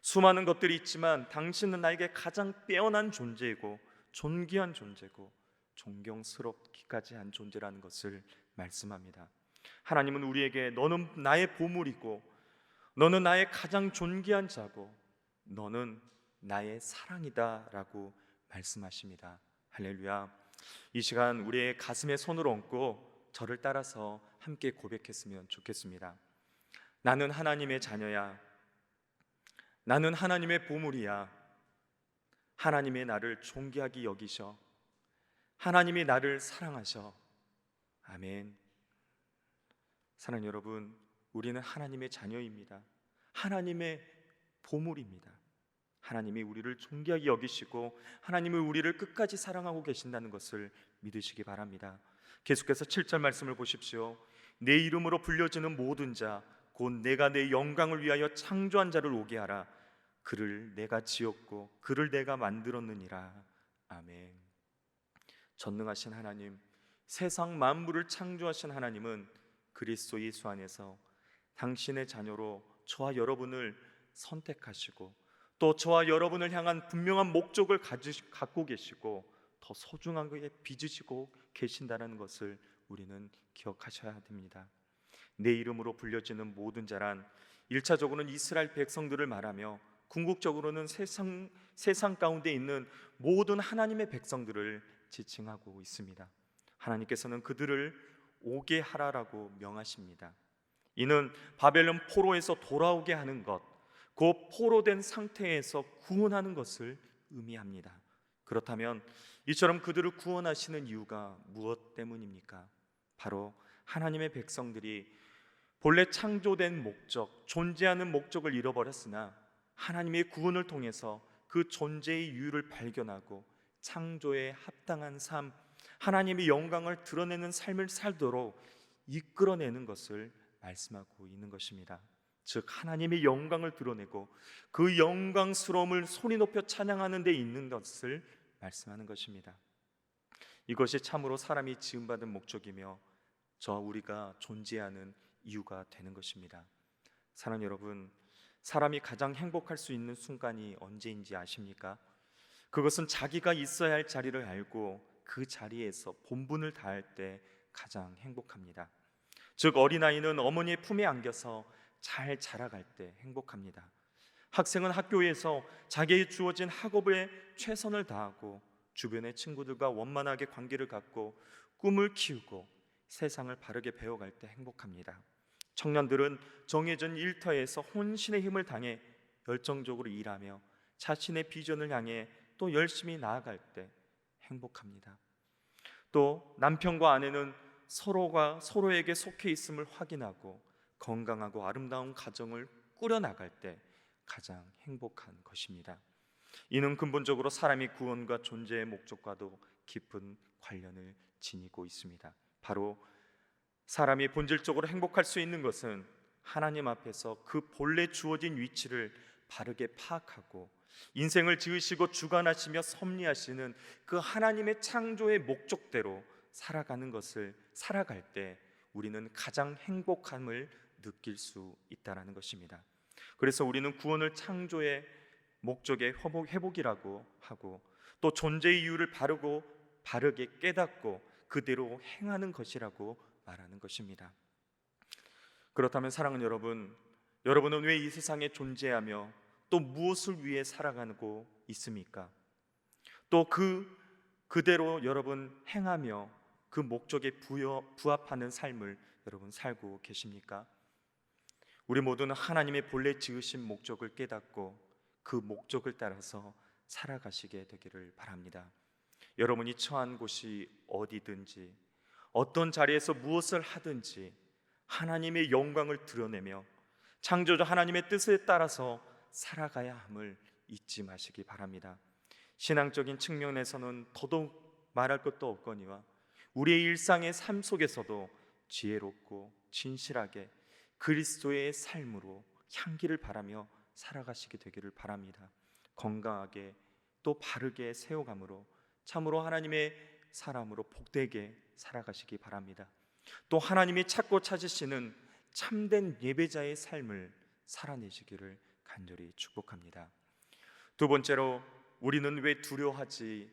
수많은 것들이 있지만 당신은 나에게 가장 빼어난 존재이고 존귀한 존재고 존경스럽기까지 한 존재라는 것을 말씀합니다. 하나님은 우리에게 너는 나의 보물이고 너는 나의 가장 존귀한 자고 너는 나의 사랑이다 라고 말씀하십니다. 할렐루야. 이 시간 우리의 가슴에 손을 얹고 저를 따라서 함께 고백했으면 좋겠습니다. 나는 하나님의 자녀야. 나는 하나님의 보물이야. 하나님의 나를 존귀하게 여기셔. 하나님이 나를 사랑하셔. 아멘. 사랑하는 여러분, 우리는 하나님의 자녀입니다. 하나님의 보물입니다. 하나님이 우리를 존귀하게 여기시고 하나님이 우리를 끝까지 사랑하고 계신다는 것을 믿으시기 바랍니다. 계속해서 7절 말씀을 보십시오. 내 이름으로 불려지는 모든 자 곧 내가 내 영광을 위하여 창조한 자를 오게 하라. 그를 내가 지었고 그를 내가 만들었느니라. 아멘. 전능하신 하나님, 세상 만물을 창조하신 하나님은 그리스도 예수 안에서 당신의 자녀로 저와 여러분을 선택하시고 또 저와 여러분을 향한 분명한 목적을 갖고 계시고 더 소중하게 빚으시고 계신다는 것을 우리는 기억하셔야 됩니다. 내 이름으로 불려지는 모든 자란 1차적으로는 이스라엘 백성들을 말하며 궁극적으로는 세상 가운데 있는 모든 하나님의 백성들을 지칭하고 있습니다. 하나님께서는 그들을 오게 하라라고 명하십니다. 이는 바벨론 포로에서 돌아오게 하는 것, 그 포로된 상태에서 구원하는 것을 의미합니다. 그렇다면 이처럼 그들을 구원하시는 이유가 무엇 때문입니까? 바로 하나님의 백성들이 본래 창조된 목적, 존재하는 목적을 잃어버렸으나 하나님의 구원을 통해서 그 존재의 이유를 발견하고 창조에 합당한 삶, 하나님의 영광을 드러내는 삶을 살도록 이끌어내는 것을 말씀하고 있는 것입니다. 즉 하나님의 영광을 드러내고 그 영광스러움을 소리 높여 찬양하는 데 있는 것을 말씀하는 것입니다. 이것이 참으로 사람이 지음받은 목적이며 우리가 존재하는 이유가 되는 것입니다. 사랑하는 여러분, 사람이 가장 행복할 수 있는 순간이 언제인지 아십니까? 그것은 자기가 있어야 할 자리를 알고 그 자리에서 본분을 다할 때 가장 행복합니다. 즉 어린아이는 어머니의 품에 안겨서 잘 자라갈 때 행복합니다. 학생은 학교에서 자기에게 주어진 학업에 최선을 다하고 주변의 친구들과 원만하게 관계를 갖고 꿈을 키우고 세상을 바르게 배워갈 때 행복합니다. 청년들은 정해진 일터에서 혼신의 힘을 당해 열정적으로 일하며 자신의 비전을 향해 또 열심히 나아갈 때 행복합니다. 또 남편과 아내는 서로가 서로에게 속해 있음을 확인하고 건강하고 아름다운 가정을 꾸려나갈 때 가장 행복한 것입니다. 이는 근본적으로 사람이 구원과 존재의 목적과도 깊은 관련을 지니고 있습니다. 바로 사람이 본질적으로 행복할 수 있는 것은 하나님 앞에서 그 본래 주어진 위치를 바르게 파악하고 인생을 지으시고 주관하시며 섭리하시는 그 하나님의 창조의 목적대로 살아갈 때 우리는 가장 행복함을 느낄 수 있다는 것입니다. 그래서 우리는 구원을 창조의 목적의 회복이라고 하고 또 존재의 이유를 바르게 깨닫고 그대로 행하는 것이라고 말하는 것입니다. 그렇다면 사랑하는 여러분은 왜 이 세상에 존재하며 또 무엇을 위해 살아가고 있습니까? 또 그대로 여러분 행하며 그 목적에 부합하는 삶을 여러분 살고 계십니까? 우리 모두는 하나님의 본래 지으신 목적을 깨닫고 그 목적을 따라서 살아가시게 되기를 바랍니다. 여러분이 처한 곳이 어디든지 어떤 자리에서 무엇을 하든지 하나님의 영광을 드러내며 창조주 하나님의 뜻에 따라서 살아가야 함을 잊지 마시기 바랍니다. 신앙적인 측면에서는 더더욱 말할 것도 없거니와 우리의 일상의 삶 속에서도 지혜롭고 진실하게 그리스도의 삶으로 향기를 바라며 살아가시게 되기를 바랍니다. 건강하게 또 바르게 세워감으로 참으로 하나님의 사람으로 복되게 살아가시기 바랍니다. 또 하나님이 찾고 찾으시는 참된 예배자의 삶을 살아내시기를 간절히 축복합니다. 두 번째로 우리는 왜 두려워하지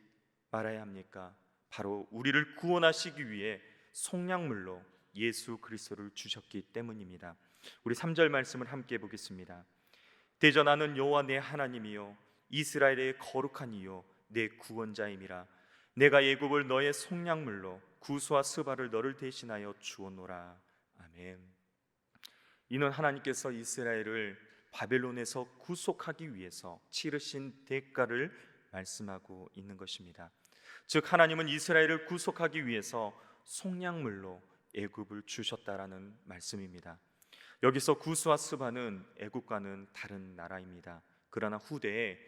말아야 합니까? 바로 우리를 구원하시기 위해 속량물로 예수 그리스도를 주셨기 때문입니다. 우리 3절 말씀을 함께 보겠습니다. 대전하는 여호와 내 하나님이요 이스라엘의 거룩한 이요 내 구원자임이라. 내가 애굽을 너의 속량물로 구수와 스바를 너를 대신하여 주었노라. 아멘. 이는 하나님께서 이스라엘을 바벨론에서 구속하기 위해서 치르신 대가를 말씀하고 있는 것입니다. 즉 하나님은 이스라엘을 구속하기 위해서 속량물로 애굽을 주셨다라는 말씀입니다. 여기서 구스와 스바는 애굽과는 다른 나라입니다. 그러나 후대에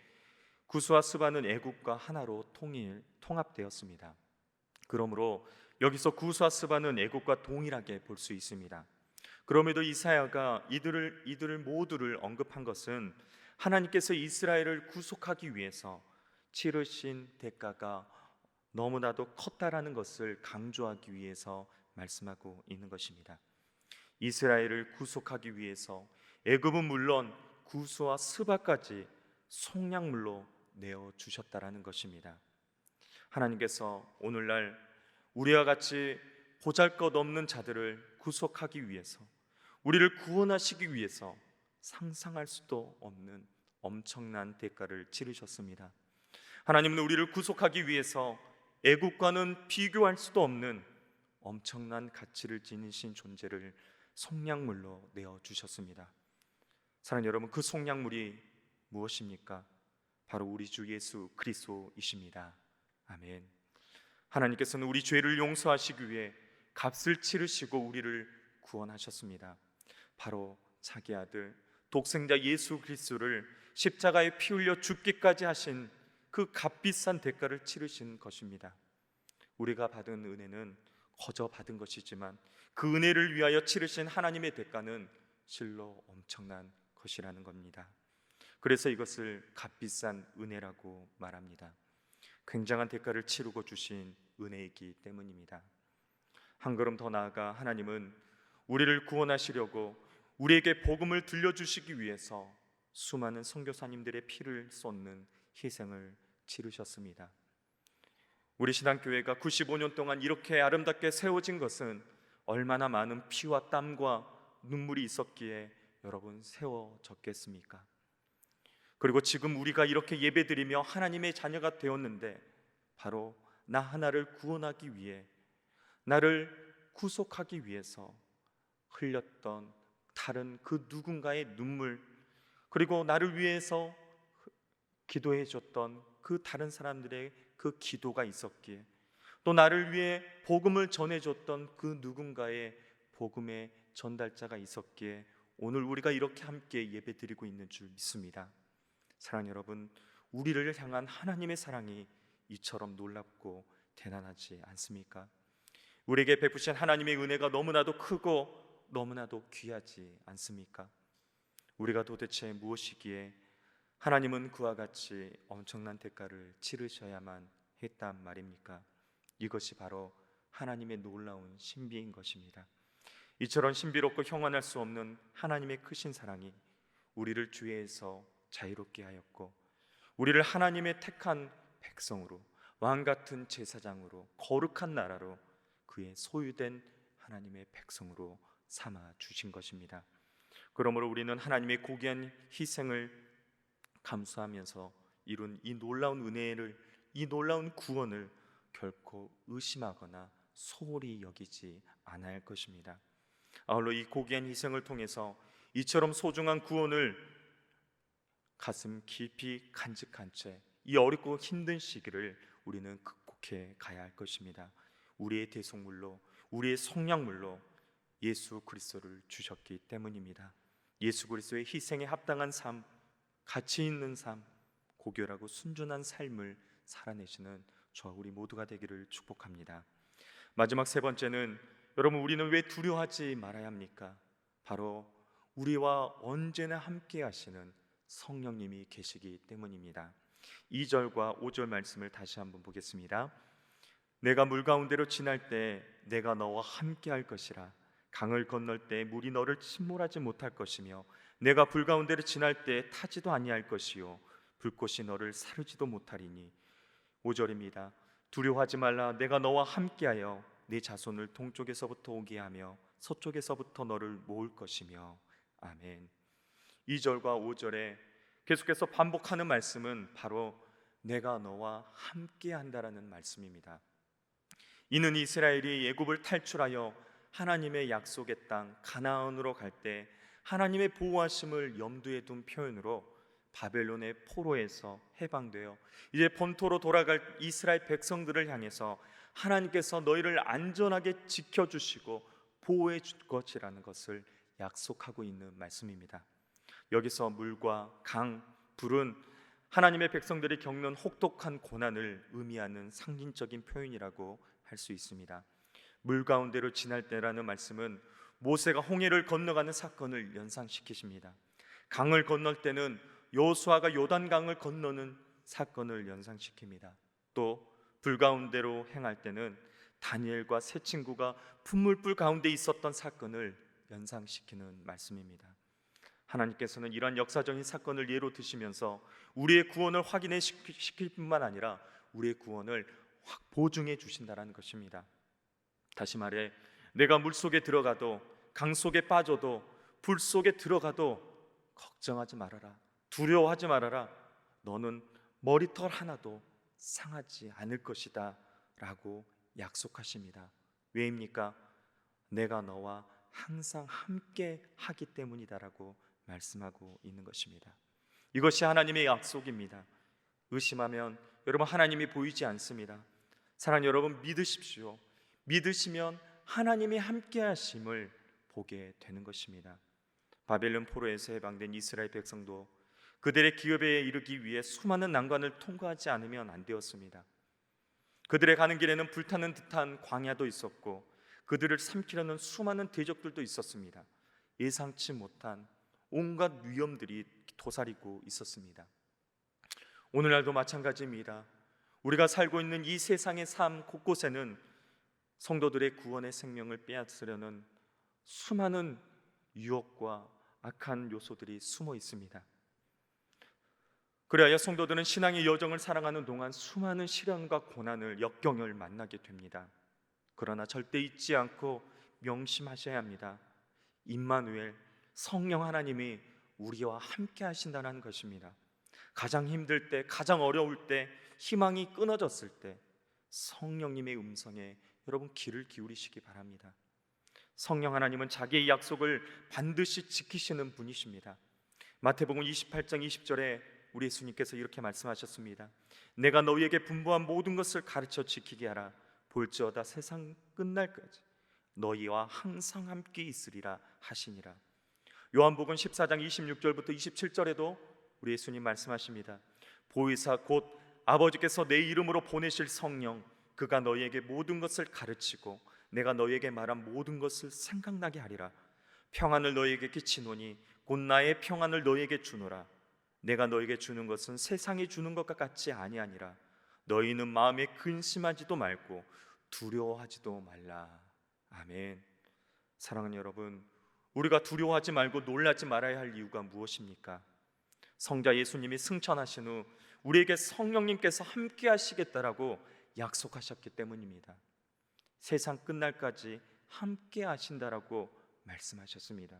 구스와 스바는 애굽과 하나로 통합되었습니다. 그러므로 여기서 구스와 스바는 애굽과 동일하게 볼 수 있습니다. 그럼에도 이사야가 이들을 모두를 언급한 것은 하나님께서 이스라엘을 구속하기 위해서 치르신 대가가 너무나도 컸다라는 것을 강조하기 위해서 말씀하고 있는 것입니다. 이스라엘을 구속하기 위해서 애굽은 물론 구스와 스바까지 속량물로 내어 주셨다라는 것입니다. 하나님께서 오늘날 우리와 같이 보잘것없는 자들을 구속하기 위해서, 우리를 구원하시기 위해서 상상할 수도 없는 엄청난 대가를 치르셨습니다. 하나님은 우리를 구속하기 위해서 애국과는 비교할 수도 없는 엄청난 가치를 지니신 존재를 속량물로 내어 주셨습니다. 사랑하는 여러분, 그 속량물이 무엇입니까? 바로 우리 주 예수 그리스도이십니다. 아멘. 하나님께서는 우리 죄를 용서하시기 위해 값을 치르시고 우리를 구원하셨습니다. 바로 자기 아들 독생자 예수 그리스도를 십자가에 피 흘려 죽기까지 하신 그 값비싼 대가를 치르신 것입니다. 우리가 받은 은혜는 거저 받은 것이지만 그 은혜를 위하여 치르신 하나님의 대가는 실로 엄청난 것이라는 겁니다. 그래서 이것을 값비싼 은혜라고 말합니다. 굉장한 대가를 치르고 주신 은혜이기 때문입니다. 한 걸음 더 나아가 하나님은 우리를 구원하시려고 우리에게 복음을 들려주시기 위해서 수많은 선교사님들의 피를 쏟는 희생을 치르셨습니다. 우리 신앙교회가 95년 동안 이렇게 아름답게 세워진 것은 얼마나 많은 피와 땀과 눈물이 있었기에 여러분 세워졌겠습니까? 그리고 지금 우리가 이렇게 예배드리며 하나님의 자녀가 되었는데 바로 나 하나를 구원하기 위해, 나를 구속하기 위해서 흘렸던 다른 그 누군가의 눈물, 그리고 나를 위해서 기도해 줬던 그 다른 사람들의 그 기도가 있었기에, 또 나를 위해 복음을 전해줬던 그 누군가의 복음의 전달자가 있었기에 오늘 우리가 이렇게 함께 예배드리고 있는 줄 믿습니다. 사랑하는 여러분, 우리를 향한 하나님의 사랑이 이처럼 놀랍고 대단하지 않습니까? 우리에게 베푸신 하나님의 은혜가 너무나도 크고 너무나도 귀하지 않습니까? 우리가 도대체 무엇이기에 하나님은 그와 같이 엄청난 대가를 치르셔야만 했단 말입니까? 이것이 바로 하나님의 놀라운 신비인 것입니다. 이처럼 신비롭고 형언할 수 없는 하나님의 크신 사랑이 우리를 죄에서 자유롭게 하였고, 우리를 하나님의 택한 백성으로, 왕같은 제사장으로, 거룩한 나라로, 그의 소유된 하나님의 백성으로 삼아 주신 것입니다. 그러므로 우리는 하나님의 고귀한 희생을 감수하면서 이룬 이 놀라운 은혜를, 이 놀라운 구원을 결코 의심하거나 소홀히 여기지 않아야 할 것입니다. 아울러 이 고귀한 희생을 통해서 이처럼 소중한 구원을 가슴 깊이 간직한 채 이 어렵고 힘든 시기를 우리는 극복해 가야 할 것입니다. 우리의 대속물로, 우리의 속량물로 예수 그리스도를 주셨기 때문입니다. 예수 그리스도의 희생에 합당한 삶, 가치 있는 삶, 고결하고 순전한 삶을 살아내시는 저와 우리 모두가 되기를 축복합니다. 마지막 세 번째는, 여러분, 우리는 왜 두려워하지 말아야 합니까? 바로 우리와 언제나 함께 하시는 성령님이 계시기 때문입니다. 2절과 5절 말씀을 다시 한번 보겠습니다. 내가 물 가운데로 지날 때 내가 너와 함께 할 것이라. 강을 건널 때 물이 너를 침몰하지 못할 것이며, 내가 불 가운데로 지날 때 타지도 아니할 것이요 불꽃이 너를 사르지도 못하리니. 5절입니다. 두려워하지 말라. 내가 너와 함께하여 네 자손을 동쪽에서부터 오게 하며 서쪽에서부터 너를 모을 것이며. 아멘. 2절과 5절에 계속해서 반복하는 말씀은 바로 내가 너와 함께 한다라는 말씀입니다. 이는 이스라엘이 애굽을 탈출하여 하나님의 약속의 땅 가나안으로 갈 때 하나님의 보호하심을 염두에 둔 표현으로 바벨론의 포로에서 해방되어 이제 본토로 돌아갈 이스라엘 백성들을 향해서 하나님께서 너희를 안전하게 지켜주시고 보호해 줄 것이라는 것을 약속하고 있는 말씀입니다. 여기서 물과 강, 불은 하나님의 백성들이 겪는 혹독한 고난을 의미하는 상징적인 표현이라고 할 수 있습니다. 물 가운데로 지날 때라는 말씀은 모세가 홍해를 건너가는 사건을 연상시키십니다. 강을 건널 때는 여호수아가 요단강을 건너는 사건을 연상시킵니다. 또 불 가운데로 행할 때는 다니엘과 세 친구가 분물불 가운데 있었던 사건을 연상시키는 말씀입니다. 하나님께서는 이러한 역사적인 사건을 예로 드시면서 우리의 구원을 확인해 시킬 뿐만 아니라 우리의 구원을 보증해 주신다는 것입니다. 다시 말해, 내가 물속에 들어가도 강 속에 빠져도 불 속에 들어가도 걱정하지 말아라, 두려워하지 말아라, 너는 머리털 하나도 상하지 않을 것이다 라고 약속하십니다. 왜입니까? 내가 너와 항상 함께 하기 때문이다라고 말씀하고 있는 것입니다. 이것이 하나님의 약속입니다. 의심하면 여러분 하나님이 보이지 않습니다. 사랑하는 여러분, 믿으십시오. 믿으시면 하나님이 함께 하심을 보게 되는 것입니다. 바벨론 포로에서 해방된 이스라엘 백성도 그들의 기업에 이르기 위해 수많은 난관을 통과하지 않으면 안 되었습니다. 그들의 가는 길에는 불타는 듯한 광야도 있었고 그들을 삼키려는 수많은 대적들도 있었습니다. 예상치 못한 온갖 위험들이 도사리고 있었습니다. 오늘날도 마찬가지입니다. 우리가 살고 있는 이 세상의 삶 곳곳에는 성도들의 구원의 생명을 빼앗으려는 수많은 유혹과 악한 요소들이 숨어 있습니다. 그래야 성도들은 신앙의 여정을 살아가는 동안 수많은 시련과 고난을, 역경을 만나게 됩니다. 그러나 절대 잊지 않고 명심하셔야 합니다. 임마누엘, 성령 하나님이 우리와 함께 하신다는 것입니다. 가장 힘들 때, 가장 어려울 때, 희망이 끊어졌을 때 성령님의 음성에 여러분 귀를 기울이시기 바랍니다. 성령 하나님은 자기의 약속을 반드시 지키시는 분이십니다. 마태복음 28장 20절에 우리 예수님께서 이렇게 말씀하셨습니다. 내가 너희에게 분부한 모든 것을 가르쳐 지키게 하라. 볼지어다 세상 끝날까지 너희와 항상 함께 있으리라 하시니라. 요한복음 14장 26절부터 27절에도 우리 예수님 말씀하십니다. 보혜사 곧 아버지께서 내 이름으로 보내실 성령, 그가 너희에게 모든 것을 가르치고 내가 너희에게 말한 모든 것을 생각나게 하리라. 평안을 너희에게 끼치노니 곧 나의 평안을 너희에게 주노라. 내가 너희에게 주는 것은 세상이 주는 것과 같지 아니하니라. 너희는 마음에 근심하지도 말고 두려워하지도 말라. 아멘. 사랑하는 여러분, 우리가 두려워하지 말고 놀라지 말아야 할 이유가 무엇입니까? 성자 예수님이 승천하신 후 우리에게 성령님께서 함께 하시겠다라고 약속하셨기 때문입니다. 세상 끝날까지 함께 하신다라고 말씀하셨습니다.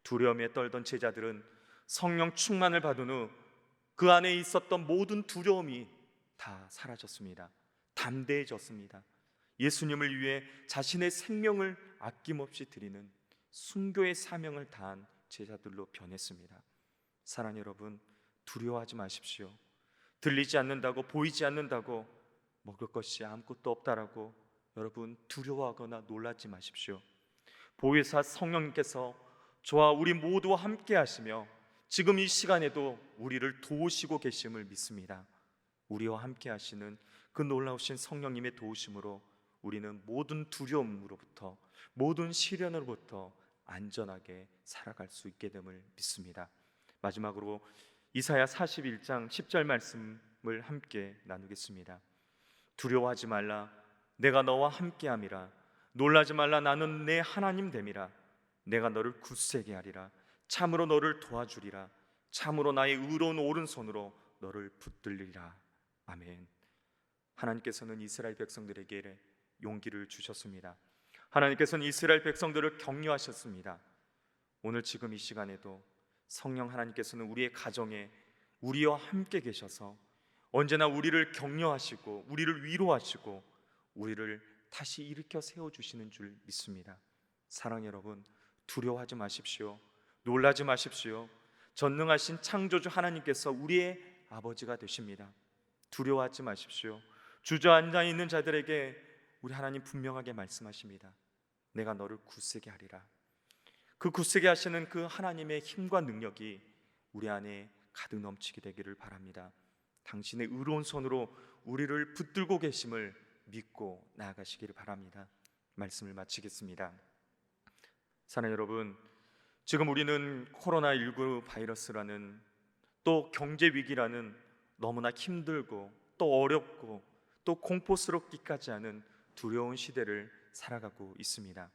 두려움에 떨던 제자들은 성령 충만을 받은 후 그 안에 있었던 모든 두려움이 다 사라졌습니다. 담대해졌습니다. 예수님을 위해 자신의 생명을 아낌없이 드리는 순교의 사명을 다한 제자들로 변했습니다. 사랑하는 여러분, 두려워하지 마십시오. 들리지 않는다고, 보이지 않는다고, 먹을 것이 아무것도 없다라고 여러분 두려워하거나 놀라지 마십시오. 보혜사 성령님께서 저와 우리 모두와 함께 하시며 지금 이 시간에도 우리를 도우시고 계심을 믿습니다. 우리와 함께 하시는 그 놀라우신 성령님의 도우심으로 우리는 모든 두려움으로부터, 모든 시련으로부터 안전하게 살아갈 수 있게 됨을 믿습니다. 마지막으로 이사야 41장 10절 말씀을 함께 나누겠습니다. 두려워하지 말라, 내가 너와 함께함이라. 놀라지 말라, 나는 내 하나님 됨이라. 내가 너를 굳세게 하리라. 참으로 너를 도와주리라. 참으로 나의 의로운 오른손으로 너를 붙들리라. 아멘. 하나님께서는 이스라엘 백성들에게 용기를 주셨습니다. 하나님께서는 이스라엘 백성들을 격려하셨습니다. 오늘 지금 이 시간에도 성령 하나님께서는 우리의 가정에 우리와 함께 계셔서 언제나 우리를 격려하시고 우리를 위로하시고 우리를 다시 일으켜 세워주시는 줄 믿습니다. 사랑 여러분, 두려워하지 마십시오. 놀라지 마십시오. 전능하신 창조주 하나님께서 우리의 아버지가 되십니다. 두려워하지 마십시오. 주저앉아 있는 자들에게 우리 하나님 분명하게 말씀하십니다. 내가 너를 굳세게 하리라. 그 굳세게 하시는 그 하나님의 힘과 능력이 우리 안에 가득 넘치게 되기를 바랍니다. 당신의 의로운 손으로 우리를 붙들고 계심을 믿고 나아가시기를 바랍니다. 말씀을 마치겠습니다. 사랑하는 여러분, 지금 우리는 코로나19 바이러스라는, 또 경제 위기라는 너무나 힘들고 또 어렵고 또 공포스럽기까지 하는 두려운 시대를 살아가고 있습니다.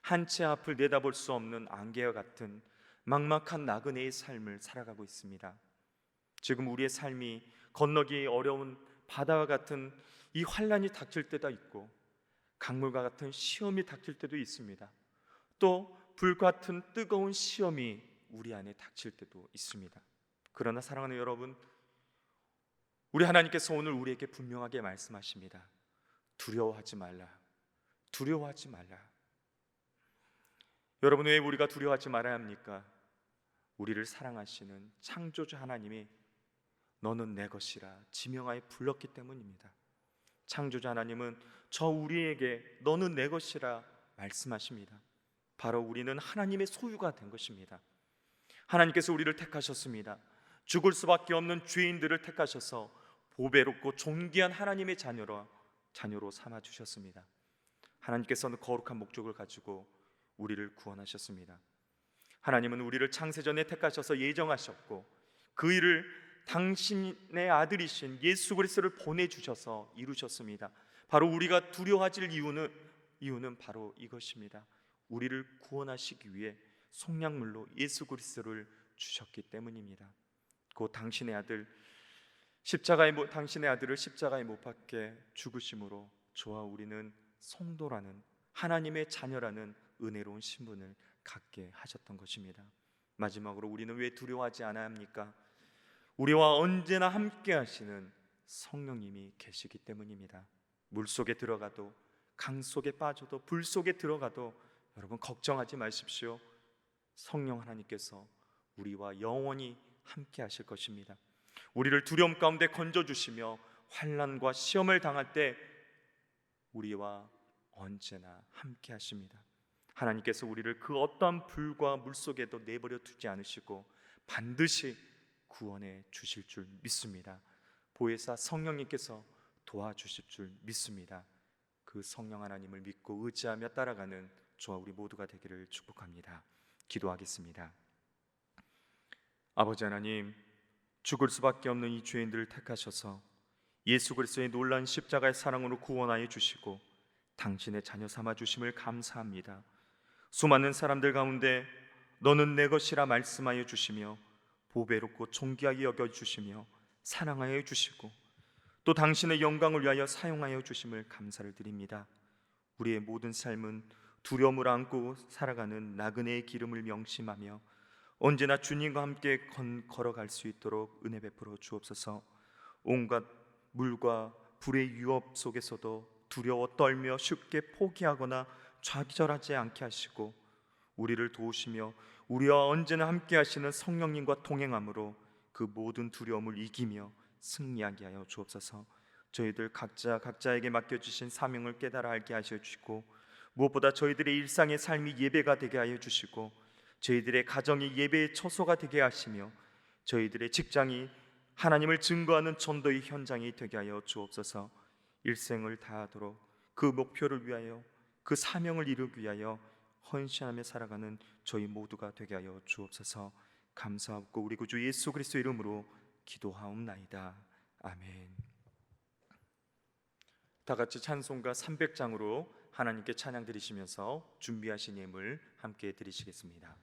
한 채 앞을 내다볼 수 없는 안개와 같은 막막한 나그네의 삶을 살아가고 있습니다. 지금 우리의 삶이 건너기 어려운 바다와 같은 이 환란이 닥칠 때도 있고, 강물과 같은 시험이 닥칠 때도 있습니다. 또 불같은 뜨거운 시험이 우리 안에 닥칠 때도 있습니다. 그러나 사랑하는 여러분, 우리 하나님께서 오늘 우리에게 분명하게 말씀하십니다. 두려워하지 말라. 두려워하지 말라. 여러분, 왜 우리가 두려워하지 말아야 합니까? 우리를 사랑하시는 창조주 하나님이 너는 내 것이라 지명하여 불렀기 때문입니다. 창조주 하나님은 저 우리에게 너는 내 것이라 말씀하십니다. 바로 우리는 하나님의 소유가 된 것입니다. 하나님께서 우리를 택하셨습니다. 죽을 수밖에 없는 죄인들을 택하셔서 보배롭고 존귀한 하나님의 자녀로 삼아 주셨습니다. 하나님께서는 거룩한 목적을 가지고 우리를 구원하셨습니다. 하나님은 우리를 창세전에 택하셔서 예정하셨고, 그 일을 당신의 아들이신 예수 그리스도를 보내주셔서 이루셨습니다. 바로 우리가 두려워하실 이유는 바로 이것입니다. 우리를 구원하시기 위해 속량물로 예수 그리스도를 주셨기 때문입니다. 곧 당신의 아들을 십자가에 못 박게 죽으심으로 저와 우리는 성도라는, 하나님의 자녀라는 은혜로운 신분을 갖게 하셨던 것입니다. 마지막으로 우리는 왜 두려워하지 않아야 합니까? 우리와 언제나 함께 하시는 성령님이 계시기 때문입니다. 물속에 들어가도, 강 속에 빠져도, 불 속에 들어가도 여러분 걱정하지 마십시오. 성령 하나님께서 우리와 영원히 함께 하실 것입니다. 우리를 두려움 가운데 건져주시며 환난과 시험을 당할 때 우리와 언제나 함께 하십니다. 하나님께서 우리를 그 어떠한 불과 물 속에도 내버려 두지 않으시고 반드시 구원해 주실 줄 믿습니다. 보혜사 성령님께서 도와주실 줄 믿습니다. 그 성령 하나님을 믿고 의지하며 따라가는 저와 우리 모두가 되기를 축복합니다. 기도하겠습니다. 아버지 하나님, 죽을 수밖에 없는 이 죄인들을 택하셔서 예수 그리스도의 놀라운 십자가의 사랑으로 구원하여 주시고 당신의 자녀 삼아 주심을 감사합니다. 수많은 사람들 가운데 너는 내 것이라 말씀하여 주시며 보배롭고 존귀하게 여겨 주시며 사랑하여 주시고 또 당신의 영광을 위하여 사용하여 주심을 감사를 드립니다. 우리의 모든 삶은 두려움을 안고 살아가는 나그네의 기름을 명심하며 언제나 주님과 함께 걸어갈 수 있도록 은혜 베풀어 주옵소서. 온갖 물과 불의 유업 속에서도 두려워 떨며 쉽게 포기하거나 좌기절하지 않게 하시고 우리를 도우시며 우리와 언제나 함께 하시는 성령님과 동행함으로 그 모든 두려움을 이기며 승리하게 하여 주옵소서. 저희들 각자에게 맡겨주신 사명을 깨달아 알게 하셔 주시고 무엇보다 저희들의 일상의 삶이 예배가 되게 하여 주시고 저희들의 가정이 예배의 처소가 되게 하시며 저희들의 직장이 하나님을 증거하는 전도의 현장이 되게 하여 주옵소서. 일생을 다하도록 그 목표를 위하여 그 사명을 이루기 위하여 헌신하며 살아가는 저희 모두가 되게 하여 주옵소서. 감사하고 우리 구주 예수 그리스도 이름으로 기도하옵나이다. 아멘. 다 같이 찬송가 300장으로 하나님께 찬양 드리시면서 준비하신 예물 함께 드리시겠습니다.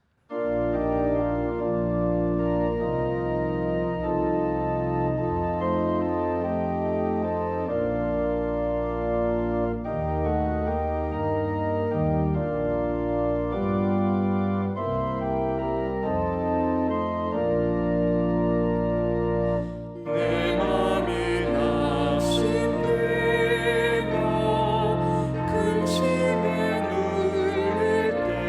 근심에 눌릴 때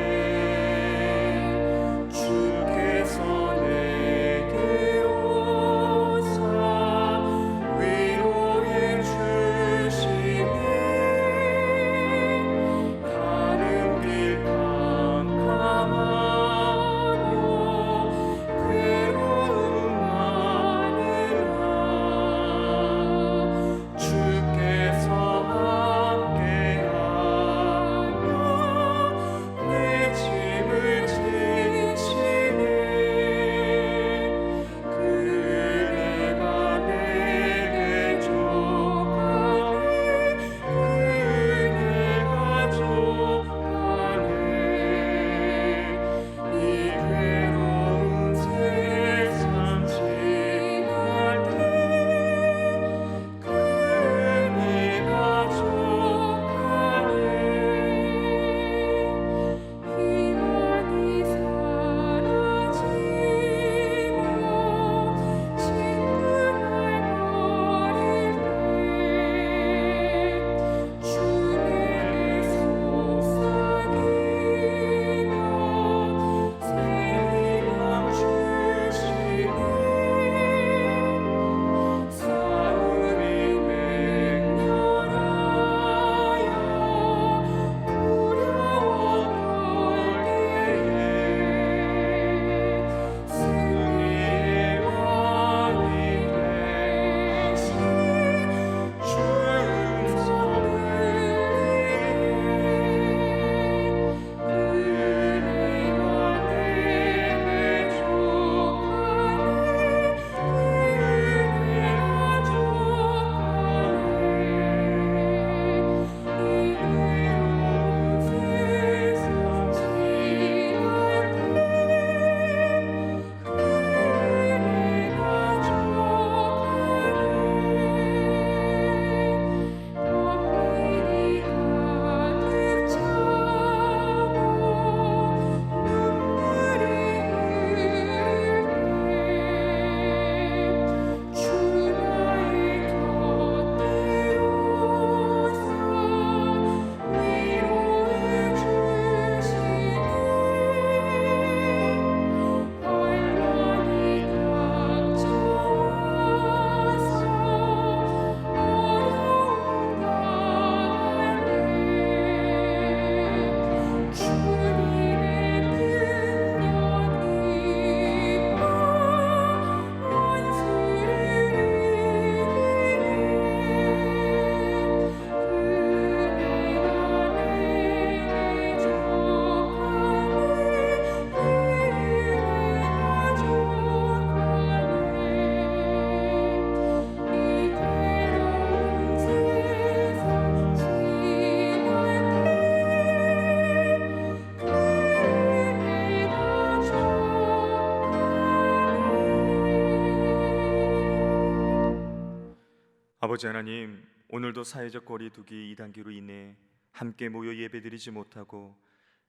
아버지 하나님, 오늘도 사회적 거리두기 2단계로 인해 함께 모여 예배드리지 못하고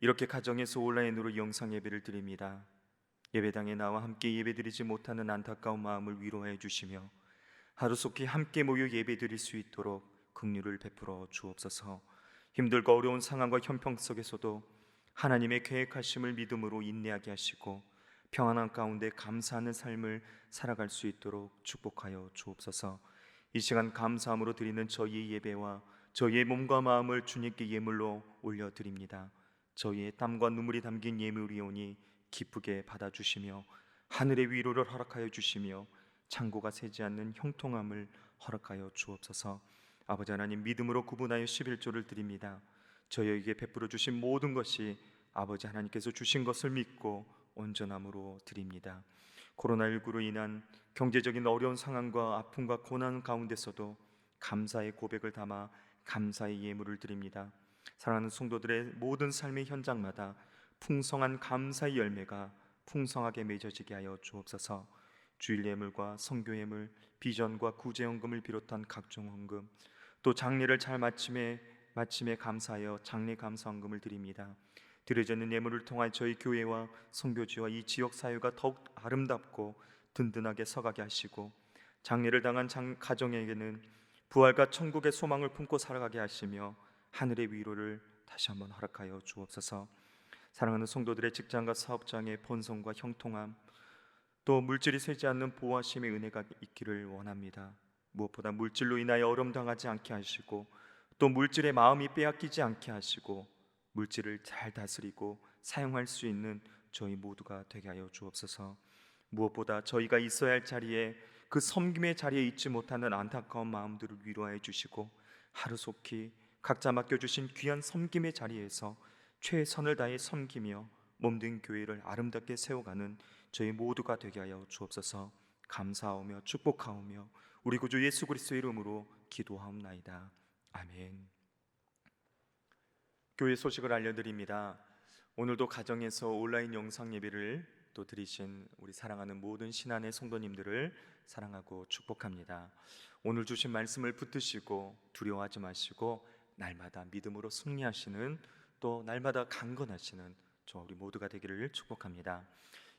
이렇게 가정에서 온라인으로 영상 예배를 드립니다. 예배당에 나와 함께 예배드리지 못하는 안타까운 마음을 위로해 주시며 하루속히 함께 모여 예배드릴 수 있도록 긍휼을 베풀어 주옵소서. 힘들고 어려운 상황과 형편 속에서도 하나님의 계획하심을 믿음으로 인내하게 하시고 평안한 가운데 감사하는 삶을 살아갈 수 있도록 축복하여 주옵소서. 이 시간 감사함으로 드리는 저희의 예배와 저희의 몸과 마음을 주님께 예물로 올려드립니다. 저희의 땀과 눈물이 담긴 예물이오니 기쁘게 받아주시며 하늘의 위로를 허락하여 주시며 창고가 새지 않는 형통함을 허락하여 주옵소서. 아버지 하나님, 믿음으로 구분하여 11조를 드립니다. 저희에게 베풀어 주신 모든 것이 아버지 하나님께서 주신 것을 믿고 온전함으로 드립니다. 코로나19로 인한 경제적인 어려운 상황과 아픔과 고난 가운데서도 감사의 고백을 담아 감사의 예물을 드립니다. 사랑하는 성도들의 모든 삶의 현장마다 풍성한 감사의 열매가 풍성하게 맺어지게 하여 주옵소서. 주일 예물과 성교 예물, 비전과 구제헌금을 비롯한 각종 헌금, 또 장례를 잘 마침에 감사하여 장례 감사헌금을 드립니다. 드려지는 예물을 통하여 저희 교회와 성교지와 이 지역 사회가 더욱 아름답고 든든하게 서가게 하시고 장례를 당한 가정에게는 부활과 천국의 소망을 품고 살아가게 하시며 하늘의 위로를 다시 한번 허락하여 주옵소서. 사랑하는 성도들의 직장과 사업장의 번성과 형통함, 또 물질이 새지 않는 보호하심의 은혜가 있기를 원합니다. 무엇보다 물질로 인하여 어려움당하지 않게 하시고 또 물질의 마음이 빼앗기지 않게 하시고 물질을 잘 다스리고 사용할 수 있는 저희 모두가 되게 하여 주옵소서. 무엇보다 저희가 있어야 할 자리에, 그 섬김의 자리에 있지 못하는 안타까운 마음들을 위로하여 주시고 하루속히 각자 맡겨주신 귀한 섬김의 자리에서 최선을 다해 섬기며 몸된 교회를 아름답게 세워가는 저희 모두가 되게 하여 주옵소서. 감사하오며 축복하오며 우리 구주 예수 그리스도의 이름으로 기도하옵나이다. 아멘. 교회 소식을 알려드립니다. 오늘도 가정에서 온라인 영상 예배를 또 드리신 우리 사랑하는 모든 신안의 성도님들을 사랑하고 축복합니다. 오늘 주신 말씀을 붙드시고 두려워하지 마시고 날마다 믿음으로 승리하시는, 또 날마다 강건하시는 저 우리 모두가 되기를 축복합니다.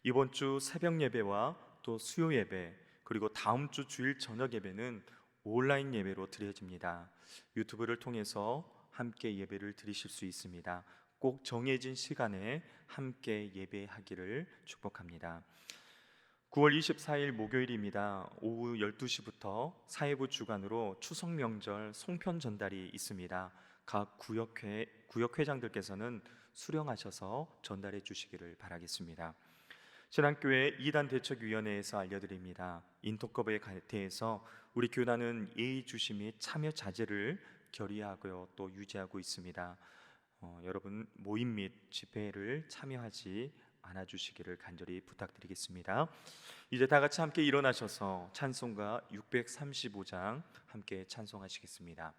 이번 주 새벽 예배와 또 수요 예배, 그리고 다음 주 주일 저녁 예배는 온라인 예배로 드려집니다. 유튜브를 통해서 함께 예배를 드리실 수 있습니다. 꼭 정해진 시간에 함께 예배하기를 축복합니다. 9월 24일 목요일입니다. 오후 12시부터 사회부 주관으로 추석 명절 송편 전달이 있습니다. 각 구역회장들께서는 수령하셔서 전달해 주시기를 바라겠습니다. 신앙교회 2단 대책위원회에서 알려드립니다. 인터컵에 대해서 우리 교단은 예의주시 및 참여 자제를 결의하고 또 유지하고 있습니다. 여러분 모임 및 집회를 참여하지 않아 주시기를 간절히 부탁드리겠습니다. 이제 다 같이 함께 일어나셔서 찬송가 635장 함께 찬송하시겠습니다.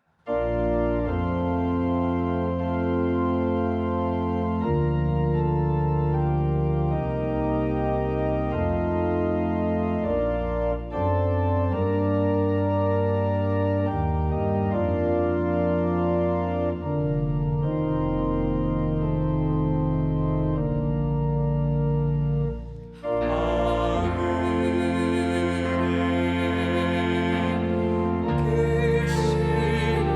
계신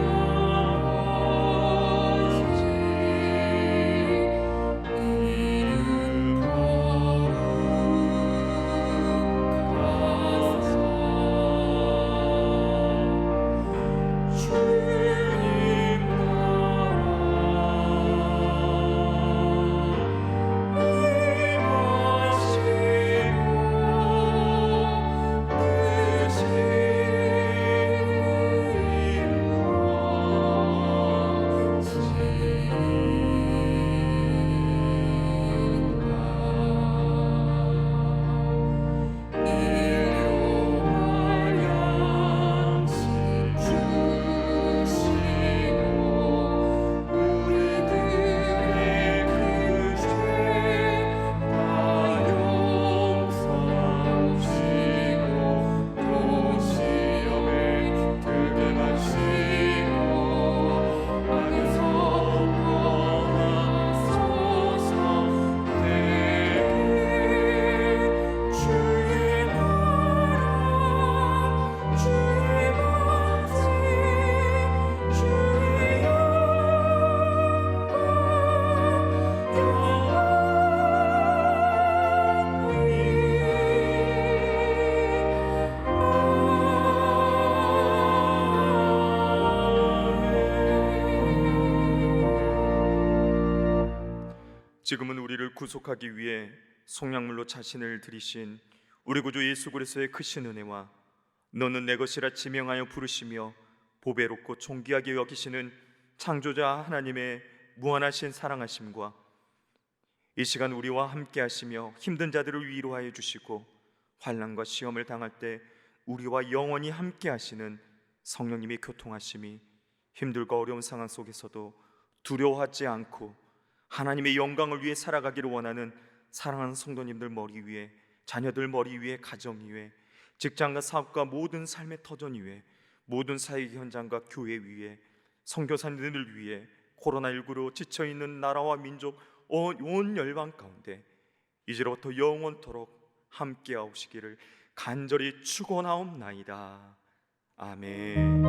지금은 우리를 구속하기 위해 속량물로 자신을 들이신 우리 구주 예수 그리스도의 크신 은혜와 너는 내 것이라 지명하여 부르시며 보배롭고 존귀하게 여기시는 창조자 하나님의 무한하신 사랑하심과 이 시간 우리와 함께 하시며 힘든 자들을 위로하여 주시고 환난과 시험을 당할 때 우리와 영원히 함께 하시는 성령님의 교통하심이 힘들고 어려운 상황 속에서도 두려워하지 않고 하나님의 영광을 위해 살아가기를 원하는 사랑하는 성도님들 머리 위에, 자녀들 머리 위에, 가정 위에, 직장과 사업과 모든 삶의 터전 위에, 모든 사회 현장과 교회 위에, 선교사님들 위에, 코로나19로 지쳐있는 나라와 민족 온 열방 가운데 이제로부터 영원토록 함께하시기를 간절히 축원하옵나이다. 아멘.